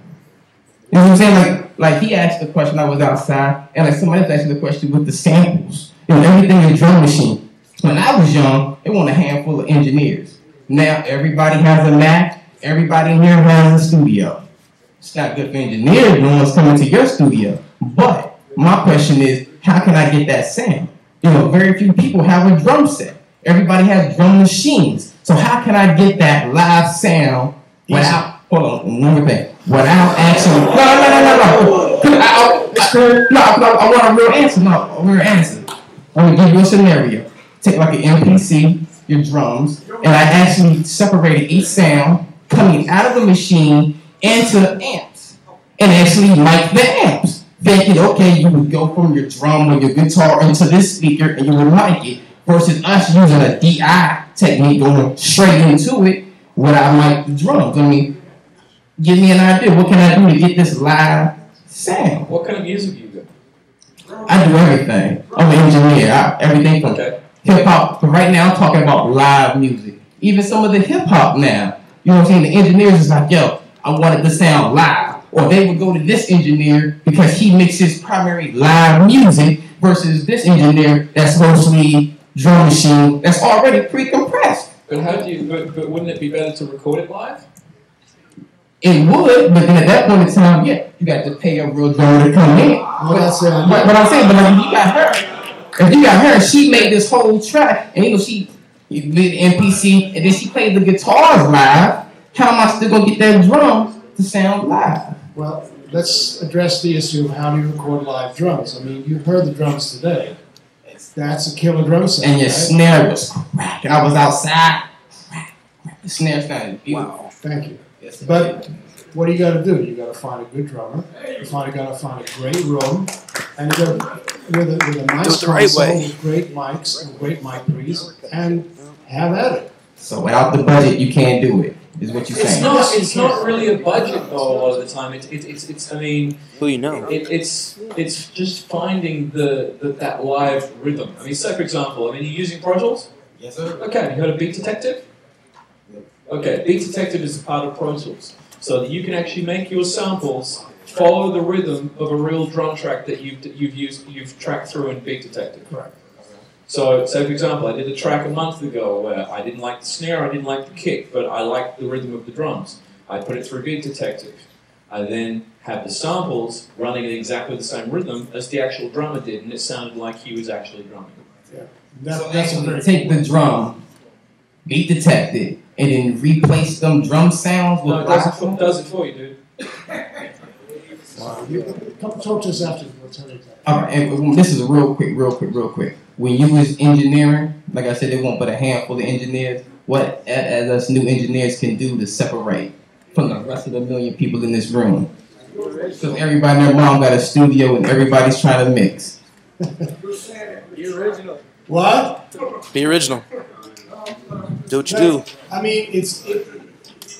[SPEAKER 18] You know what I'm saying? Like he asked the question, I was outside, and like somebody else asked the question with the samples. Everything in drum machine. When I was young, it was a handful of engineers. Now everybody has a Mac, everybody in here has a studio. It's not good for engineers, no one's coming to your studio. But my question is, how can I get that sound? Very few people have a drum set. Everybody has drum machines. So how can I get that live sound without, hold on, one more thing, without actually, I want a real answer. I'm going to give you a scenario. Take like an MPC, your drums, and I actually separated each sound coming out of the machine into amps, and actually mic the amps. Thinking, okay, you would go from your drum or your guitar into this speaker and you would mic it, versus us using a DI technique going straight into it without mic the drums. I mean, give me an idea. What can I do to get this live sound?
[SPEAKER 1] What kind of music do you do?
[SPEAKER 18] I do everything. I'm an engineer. Everything from hip hop. But right now, I'm talking about live music. Even some of the hip hop now. You know what I'm saying? The engineers is like, yo, I want it to sound live. Or they would go to this engineer because he mixes primary live music versus this engineer that's mostly drum machine that's already pre-compressed.
[SPEAKER 1] But how do you? But wouldn't it be better to record it live?
[SPEAKER 18] It would, but then at that point in time, yeah, you got to pay a real drummer to come in. But I'm saying, but if you got her, she made this whole track, and she did MPC, and then she played the guitars live. How am I still gonna get that drum to sound live?
[SPEAKER 3] Well, let's address the issue of how do you record live drums. I mean, you've heard the drums today. That's a killer drum sound.
[SPEAKER 18] And your snare was cracking. I was outside. The snare sounded beautiful.
[SPEAKER 3] Wow, thank you. But what do you got to do? You got to find a good drummer. You got to find a great room, and you got with a nice console with great mics and great mic pre's, and have at it.
[SPEAKER 18] So without the budget, you can't do it. Is what you're saying?
[SPEAKER 1] It's not really a budget though. A lot of the time, it's. I mean,
[SPEAKER 11] who you know?
[SPEAKER 1] It's just finding that live rhythm. I mean, say for example, you're using Pro Tools.
[SPEAKER 18] Yes, sir.
[SPEAKER 1] Okay, have you heard of Beat Detective? Okay, Beat Detective is a part of Pro Tools, so that you can actually make your samples follow the rhythm of a real drum track that you've tracked through in Beat Detective.
[SPEAKER 3] Right.
[SPEAKER 1] So, say for example, I did a track a month ago where I didn't like the snare, I didn't like the kick, but I liked the rhythm of the drums. I put it through Beat Detective. I then had the samples running in exactly the same rhythm as the actual drummer did, and it sounded like he was actually drumming.
[SPEAKER 3] Yeah.
[SPEAKER 18] That's actually take the drum, Beat Detective, and then replace them drum sounds with
[SPEAKER 1] does it for you, dude.
[SPEAKER 3] Wow. Come talk to us after. We'll tell you that.
[SPEAKER 18] All right, and this is real quick. When you was engineering, like I said, they won't but a handful of engineers. What as us new engineers can do to separate from the rest of the million people in this room? Because everybody and their mom got a studio and everybody's trying to mix.
[SPEAKER 6] Be original.
[SPEAKER 3] What?
[SPEAKER 11] Be original. Do what you do.
[SPEAKER 3] I mean, this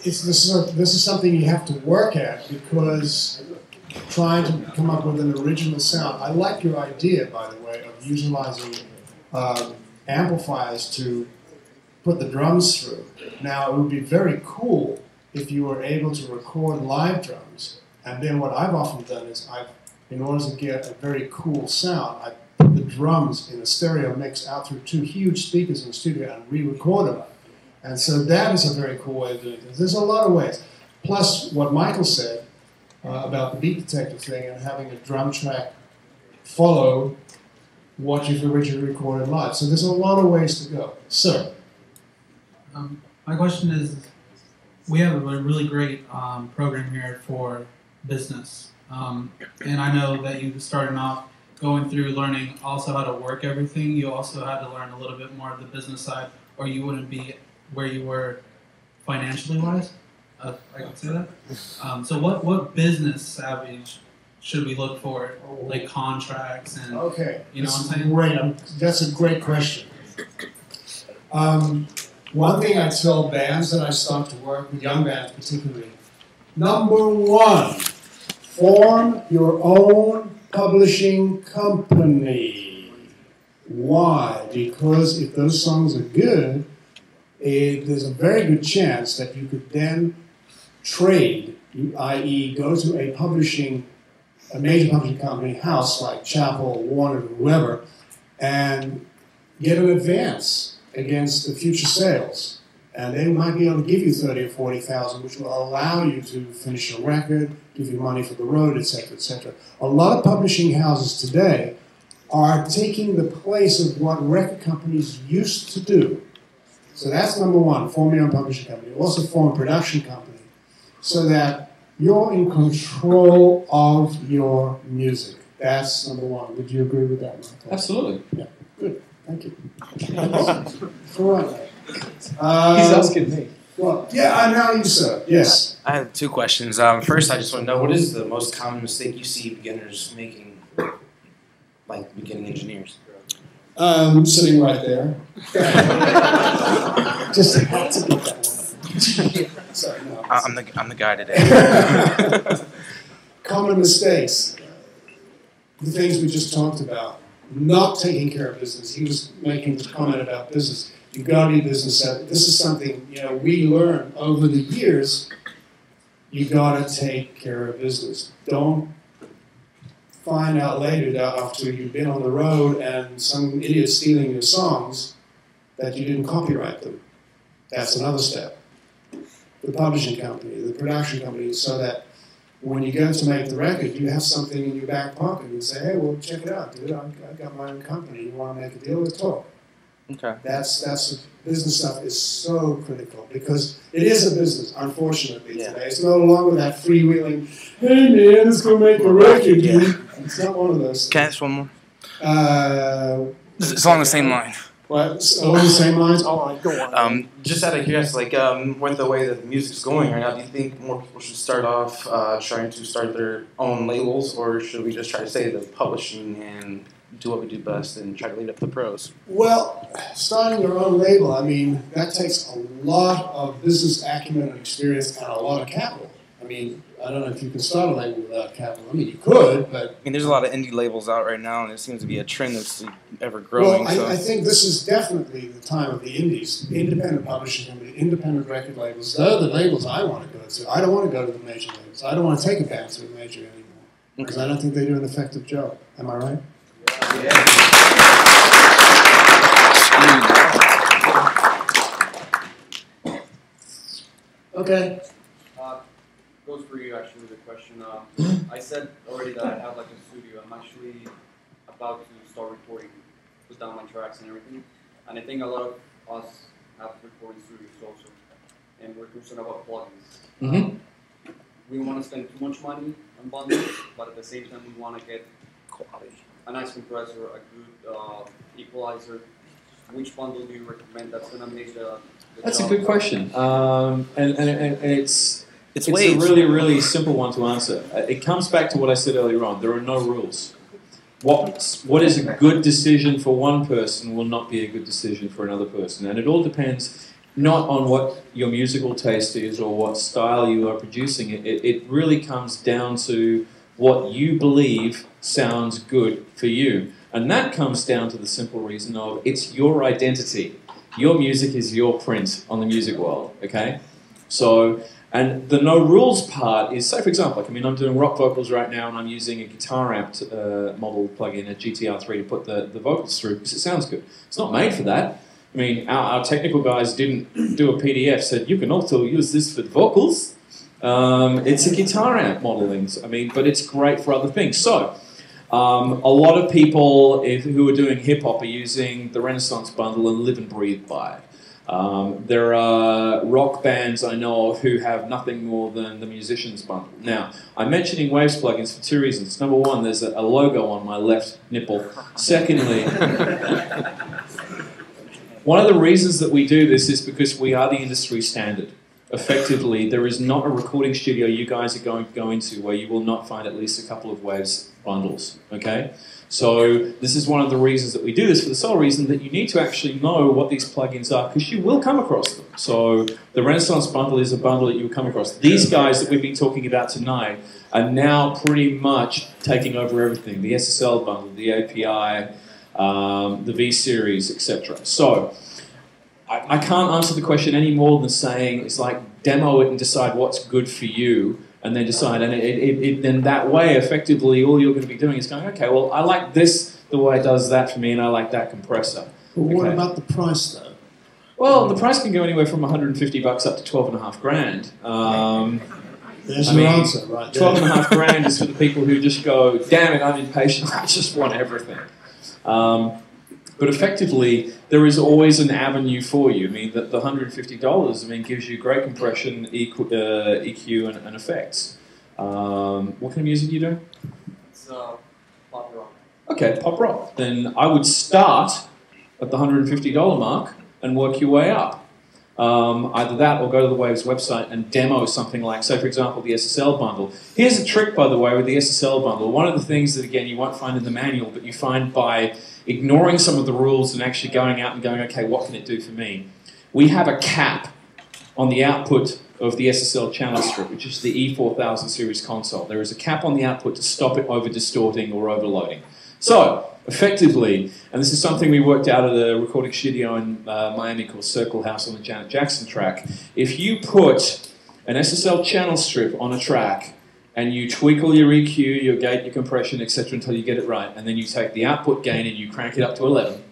[SPEAKER 3] is something you have to work at, because trying to come up with an original sound. I like your idea, by the way, of utilizing amplifiers to put the drums through. Now, it would be very cool if you were able to record live drums. And then what I've often done is, in order to get a very cool sound, I put the drums in a stereo mix out through two huge speakers in the studio and re-record them. And so that is a very cool way of doing things. There's a lot of ways. Plus, what Michael said about the Beat Detective thing and having a drum track follow what you've originally recorded live. So there's a lot of ways to go. Sir?
[SPEAKER 19] My question is, we have a really great program here for business. And I know that you started off going through learning also how to work everything. You also had to learn a little bit more of the business side, or you wouldn't be where you were financially wise. I can say that. So what business savvy should we look for? Like contracts and you know what I'm saying?
[SPEAKER 3] Great. That's a great question. One thing I tell bands that I start to work with, young bands particularly, number one, form your own publishing company. Why? Because if those songs are good, there's a very good chance that you could then trade, i.e. go to a major publishing company house like Chappell, Warner, whoever, and get an advance against the future sales. And they might be able to give you 30 or 40,000, which will allow you to finish your record, give you money for the road, etc., etc. A lot of publishing houses today are taking the place of what record companies used to do. So that's number one, form your own publishing company. Also form a production company so that you're in control of your music. That's number one. Would you agree with that, Michael?
[SPEAKER 1] Absolutely.
[SPEAKER 3] Yeah, good. Thank you. All right.
[SPEAKER 11] He's asking me.
[SPEAKER 3] Well, yeah, now you, sir. Yes.
[SPEAKER 11] I have two questions. First, I just want to know, what is the most common mistake you see beginners making, like beginning engineers?
[SPEAKER 3] Sitting right there. Just had to get that one. Sorry, no.
[SPEAKER 11] I'm the guy today.
[SPEAKER 3] Common mistakes. The things we just talked about. Not taking care of business. He was making the comment about business. You've got to be business savvy. This is something, we learn over the years. You got to take care of business. Don't find out later that after you've been on the road and some idiot stealing your songs that you didn't copyright them. That's another step. The publishing company, the production company, so that when you go to make the record, you have something in your back pocket and say, hey, well, check it out, dude. I've got my own company. You want to make a deal? Let's talk.
[SPEAKER 11] Okay.
[SPEAKER 3] That's business stuff is so critical because it is a business, unfortunately, today. It's no longer that freewheeling, hey man, let's go make a record, dude. It's not one of those things.
[SPEAKER 11] Can I ask one more? It's along the same line.
[SPEAKER 3] What? Along the same lines? All right, go on.
[SPEAKER 11] Just out of curiosity, with the way that the music's going right now, do you think more people should start off trying to start their own labels, or should we just try to stay the publishing and do what we do best and try to lead up the pros?
[SPEAKER 3] Well, starting your own label, I mean, that takes a lot of business acumen and experience and a lot of capital. I mean, I don't know if you can start a label without capital. I mean, you could, but...
[SPEAKER 11] I mean, there's a lot of indie labels out right now, and it seems to be a trend that's ever growing.
[SPEAKER 3] Well, I think this is definitely the time of the indies. Independent publishing company, independent record labels. They're the labels I want to go to. I don't want to go to the major labels. I don't want to take it back to a major anymore. Because I don't think they do an effective job. Am I right? Okay.
[SPEAKER 20] Goes for you actually, the question. I said already that I have like a studio. I'm actually about to start recording, put down my tracks and everything. And I think a lot of us have recording studios also. And we're concerned about plugins. We want to spend too much money on bundles, but at the same time we want to get a nice compressor, a good equalizer. Which bundle do you recommend that's going to make the
[SPEAKER 1] That's
[SPEAKER 20] job
[SPEAKER 1] a good question. And it's a
[SPEAKER 11] waves.
[SPEAKER 1] really, really simple one to answer. It comes back to what I said earlier on. There are no rules. What is a good decision for one person will not be a good decision for another person. And it all depends not on what your musical taste is or what style you are producing. It really comes down to what you believe sounds good for you. And that comes down to the simple reason of it's your identity. Your music is your print on the music world, okay? So, and the no rules part is, say for example, I'm doing rock vocals right now and I'm using a guitar amp model plugin, a GTR3 to put the vocals through because it sounds good. It's not made for that. I mean, our technical guys didn't do a PDF, said you can also use this for vocals. It's a guitar amp modeling, but it's great for other things. So, a lot of people who are doing hip-hop are using the Renaissance bundle and live and breathe by it. There are rock bands I know of who have nothing more than the musician's bundle. Now, I'm mentioning Waves plugins for two reasons. Number one, there's a logo on my left nipple. Secondly, one of the reasons that we do this is because we are the industry standard. Effectively, there is not a recording studio you guys are going to go into where you will not find at least a couple of Waves bundles, okay? So this is one of the reasons that we do this, for the sole reason that you need to actually know what these plugins are, because you will come across them. So the Renaissance bundle is a bundle that you'll come across. These guys that we've been talking about tonight are now pretty much taking over everything. The SSL bundle, the API, the V-Series, etc. So I can't answer the question any more than saying it's like demo it and decide what's good for you, and then decide. And then that way, effectively, all you're going to be doing is going, okay, well, I like this the way it does that for me, and I like that compressor.
[SPEAKER 3] But what
[SPEAKER 1] Okay.
[SPEAKER 3] about the price, though?
[SPEAKER 1] Well, the price can go anywhere from $150 up to $12,500.
[SPEAKER 3] There's your answer, right there.
[SPEAKER 1] $12,500 is for the people who just go, damn it, I'm impatient, I just want everything. But effectively, there is always an avenue for you. I mean, the $150, I mean, gives you great compression, EQ, and effects. What kind of music are you doing?
[SPEAKER 20] It's pop rock.
[SPEAKER 1] Okay, pop rock. Then I would start at the $150 mark and work your way up. Either that or go to the Waves website and demo something like, say, for example, the SSL bundle. Here's a trick, by the way, with the SSL bundle. One of the things that, again, you won't find in the manual, but you find by ignoring some of the rules and actually going out and going, okay, what can it do for me? We have a cap on the output of the SSL channel strip, which is the E4000 series console. There is a cap on the output to stop it over distorting or overloading. So, effectively, and this is something we worked out at a recording studio in Miami called Circle House on the Janet Jackson track, if you put an SSL channel strip on a track and you tweak all your EQ, your gate, your compression, etc. until you get it right, and then you take the output gain and you crank it up to 11.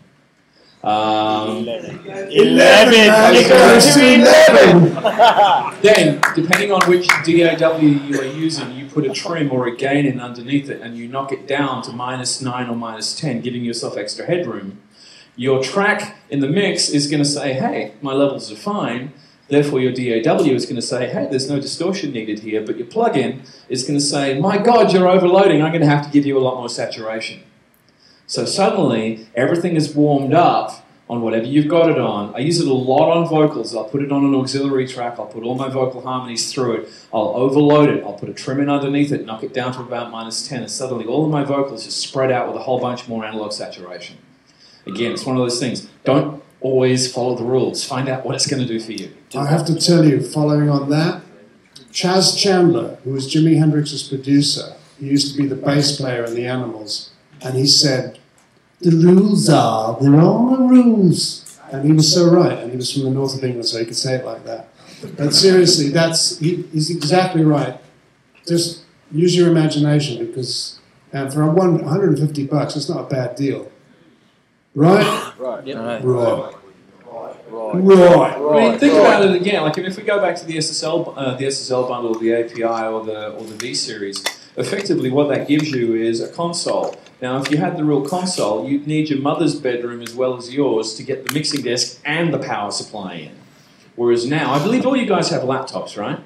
[SPEAKER 17] 11.
[SPEAKER 1] It goes to 11. Then, depending on which DAW you are using, you put a trim or a gain in underneath it and you knock it down to -9 or -10, giving yourself extra headroom. Your track in the mix is going to say, hey, my levels are fine. Therefore, your DAW is going to say, hey, there's no distortion needed here. But your plugin is going to say, my God, you're overloading. I'm going to have to give you a lot more saturation. So suddenly, everything is warmed up on whatever you've got it on. I use it a lot on vocals. I'll put it on an auxiliary track. I'll put all my vocal harmonies through it. I'll overload it. I'll put a trim in underneath it, knock it down to about -10, and suddenly all of my vocals just spread out with a whole bunch more analog saturation. Again, it's one of those things. Don't always follow the rules. Find out what it's going to do for you.
[SPEAKER 3] I have to tell you, following on that, Chaz Chandler, who was Jimi Hendrix's producer, he used to be the bass player in the Animals, and he said, the rules are, there are the rules. And he was so right, and he was from the north of England, so he could say it like that. But seriously, he's exactly right. Just use your imagination, because, and for $150, it's not a bad deal. Right?
[SPEAKER 20] Right.
[SPEAKER 3] Right.
[SPEAKER 1] Right. I mean, think about it again. Like, if we go back to the SSL bundle, the API, or the V series, effectively what that gives you is a console. Now, if you had the real console, you'd need your mother's bedroom as well as yours to get the mixing desk and the power supply in. Whereas now, I believe all you guys have laptops, right?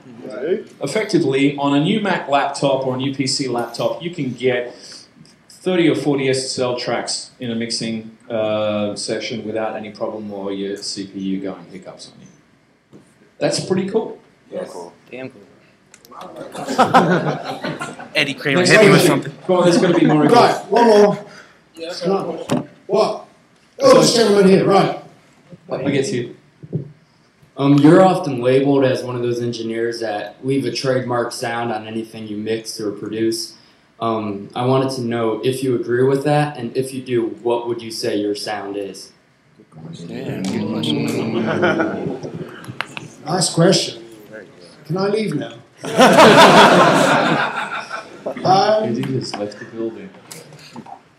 [SPEAKER 1] Effectively, on a new Mac laptop or a new PC laptop, you can get 30 or 40 SSL tracks in a mixing session without any problem or your CPU going hiccups on you. That's pretty cool.
[SPEAKER 11] Yeah, cool. Damn cool.
[SPEAKER 1] Eddie Kramer, hit me with something. Go on, there's going to be more.
[SPEAKER 3] Right, one more. What? Oh, this gentleman here, right.
[SPEAKER 1] Let me get to you.
[SPEAKER 21] You're often labeled as one of those engineers that leave a trademark sound on anything you mix or produce. I wanted to know if you agree with that, and if you do, what would you say your sound is?
[SPEAKER 17] Yeah, good question.
[SPEAKER 3] Nice question. Can I leave now?
[SPEAKER 1] He just left the building.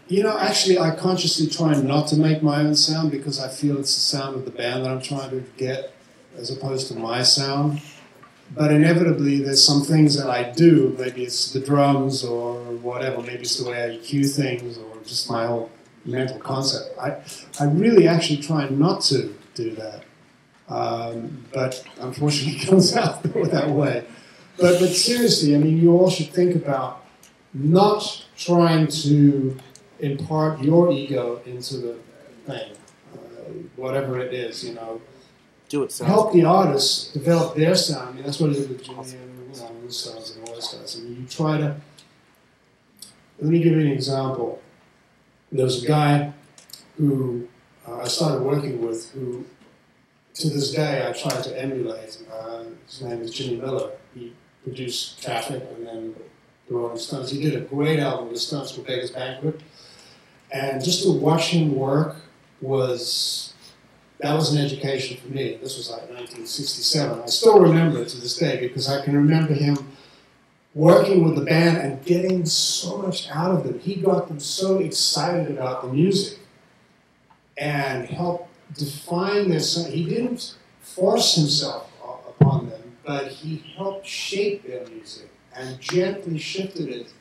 [SPEAKER 3] You know, actually, I consciously try not to make my own sound because I feel it's the sound of the band that I'm trying to get as opposed to my sound. But inevitably, there's some things that I do. Maybe it's the drums or whatever. Maybe it's the way I EQ things or just my whole mental concept. I really actually try not to do that. But unfortunately, it comes out that way. But seriously, I mean, you all should think about not trying to impart your ego into the thing, whatever it is, you know.
[SPEAKER 11] Do it.
[SPEAKER 3] Help the artists develop their sound. I mean, that's what he did with Jimmy and the Stones and all those guys. I mean, you try to. Let me give you an example. There's a guy who I started working with who, to this day, I try to emulate. His name is Jimmy Miller. He produced Traffic and then the Rolling Stones. He did a great album with the Stones called Beggars Banquet. And just to watch him work was that was an education for me. This was like 1967. I still remember it to this day because I can remember him working with the band and getting so much out of them. He got them so excited about the music and helped define their sound. He didn't force himself upon them, but he helped shape their music and gently shifted it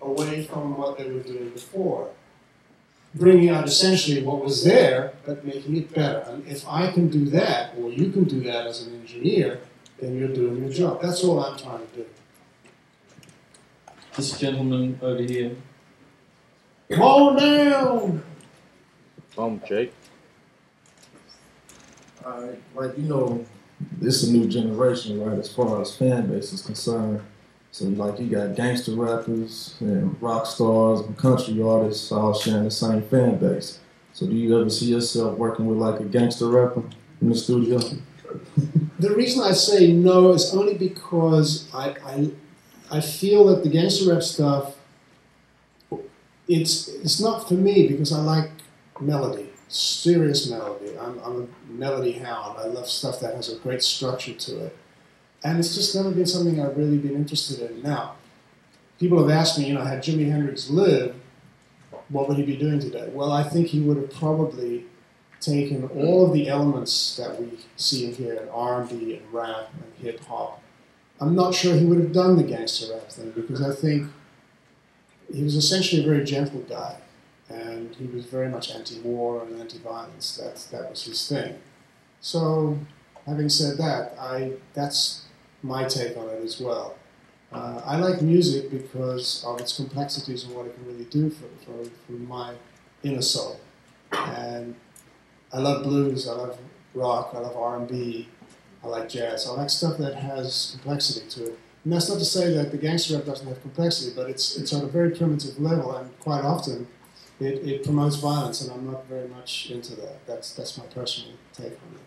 [SPEAKER 3] away from what they were doing before, bringing out essentially what was there, but making it better. And if I can do that, or you can do that as an engineer, then you're doing your job. That's all I'm trying to do.
[SPEAKER 1] This gentleman over here.
[SPEAKER 3] Come on down!
[SPEAKER 2] Jake.
[SPEAKER 22] Like, you know, this is a new generation, right, as far as fan base is concerned. So, like, you got gangster rappers and rock stars and country artists all sharing the same fan base. So do you ever see yourself working with, like, a gangster rapper in the studio?
[SPEAKER 3] The reason I say no is only because I feel that the gangster rap stuff, it's not for me because I like melody, serious melody. I'm a melody hound. I love stuff that has a great structure to it. And it's just never been something I've really been interested in. Now, people have asked me, had Jimi Hendrix lived, what would he be doing today? Well, I think he would have probably taken all of the elements that we see in here, in R&B and rap and hip hop. I'm not sure he would have done the gangster rap thing because I think he was essentially a very gentle guy. And he was very much anti-war and anti-violence. That was his thing. So, having said that, that's my take on it as well. I like music because of its complexities and what it can really do for my inner soul. And I love blues, I love rock, I love R&B, I like jazz. I like stuff that has complexity to it. And that's not to say that the gangster rap doesn't have complexity, but it's on a very primitive level, and quite often it promotes violence, and I'm not very much into that. That's my personal take on it.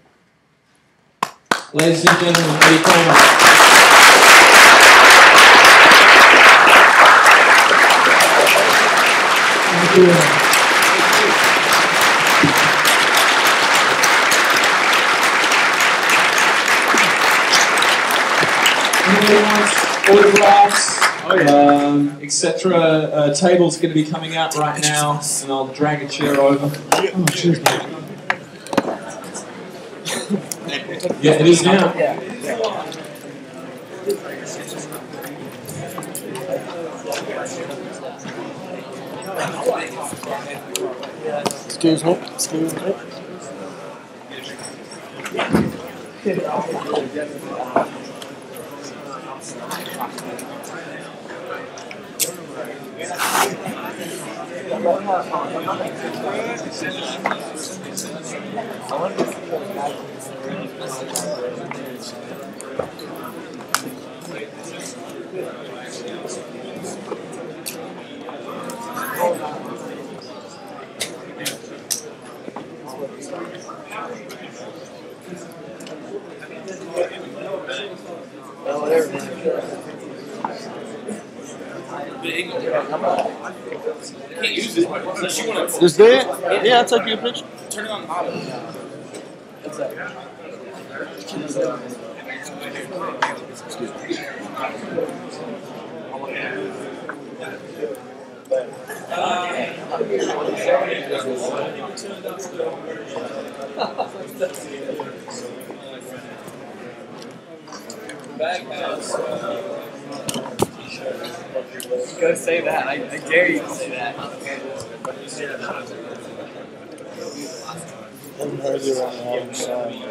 [SPEAKER 1] Ladies and gentlemen, Eddie Kramer.
[SPEAKER 3] Thank you.
[SPEAKER 1] Anyone wants autographs, etc.? Table's going to be coming out right now, and I'll drag a chair over.
[SPEAKER 3] Oh, cheers, mate.
[SPEAKER 1] Yeah, it is now.
[SPEAKER 22] Excuse me. Excuse me.
[SPEAKER 2] Is that? Yeah, I'll take you a picture.
[SPEAKER 20] Turn it on auto.
[SPEAKER 12] Go say that. I dare you to say that.
[SPEAKER 2] That's what I'm telling you.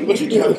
[SPEAKER 22] What you doing?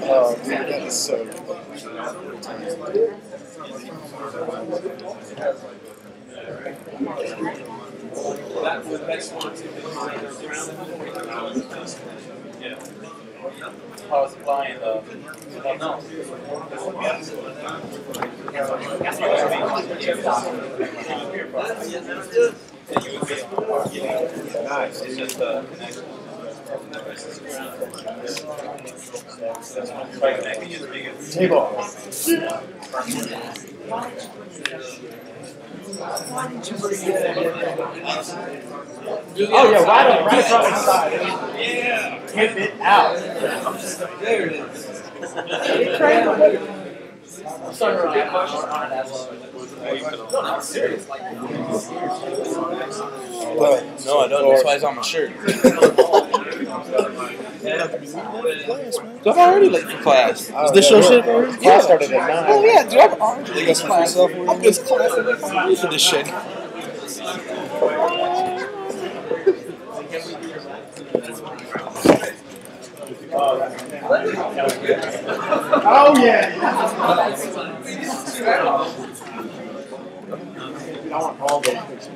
[SPEAKER 22] Oh, man, that is so.
[SPEAKER 1] That's the best one. Yeah. I was flying no. Nice. It's just a connection.
[SPEAKER 22] Table.
[SPEAKER 1] Oh yeah, right from the side. Yeah. Tip it out. There it is. Kramer. I'm starting to get questions on that low. No, I'm serious. Like,
[SPEAKER 11] No, I don't. That's why it's on my shirt. I'm already late for class. Is this your shit already?
[SPEAKER 22] Class started at 9.
[SPEAKER 11] Oh yeah, dude. I'm already late for class. I'm just class and for this shit.
[SPEAKER 22] Oh yeah. I want all those pictures.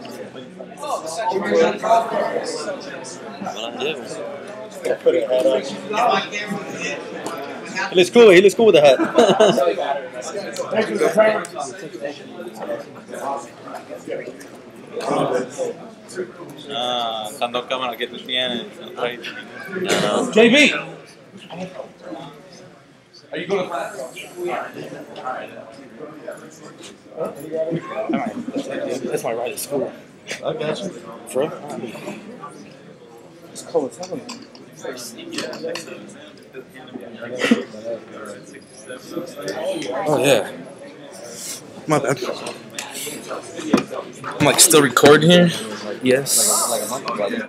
[SPEAKER 22] Put a hat on.
[SPEAKER 7] He looks cool. He looks cool with the hat.
[SPEAKER 22] Thank you, Kramer.
[SPEAKER 7] Tantas cámaras que tú tienes.
[SPEAKER 11] JB.
[SPEAKER 1] Are you going to class?
[SPEAKER 11] That's my ride to school.
[SPEAKER 22] I got you.
[SPEAKER 11] For real? It's cold as hell. Oh yeah. My bad. I'm like still recording here. Yes.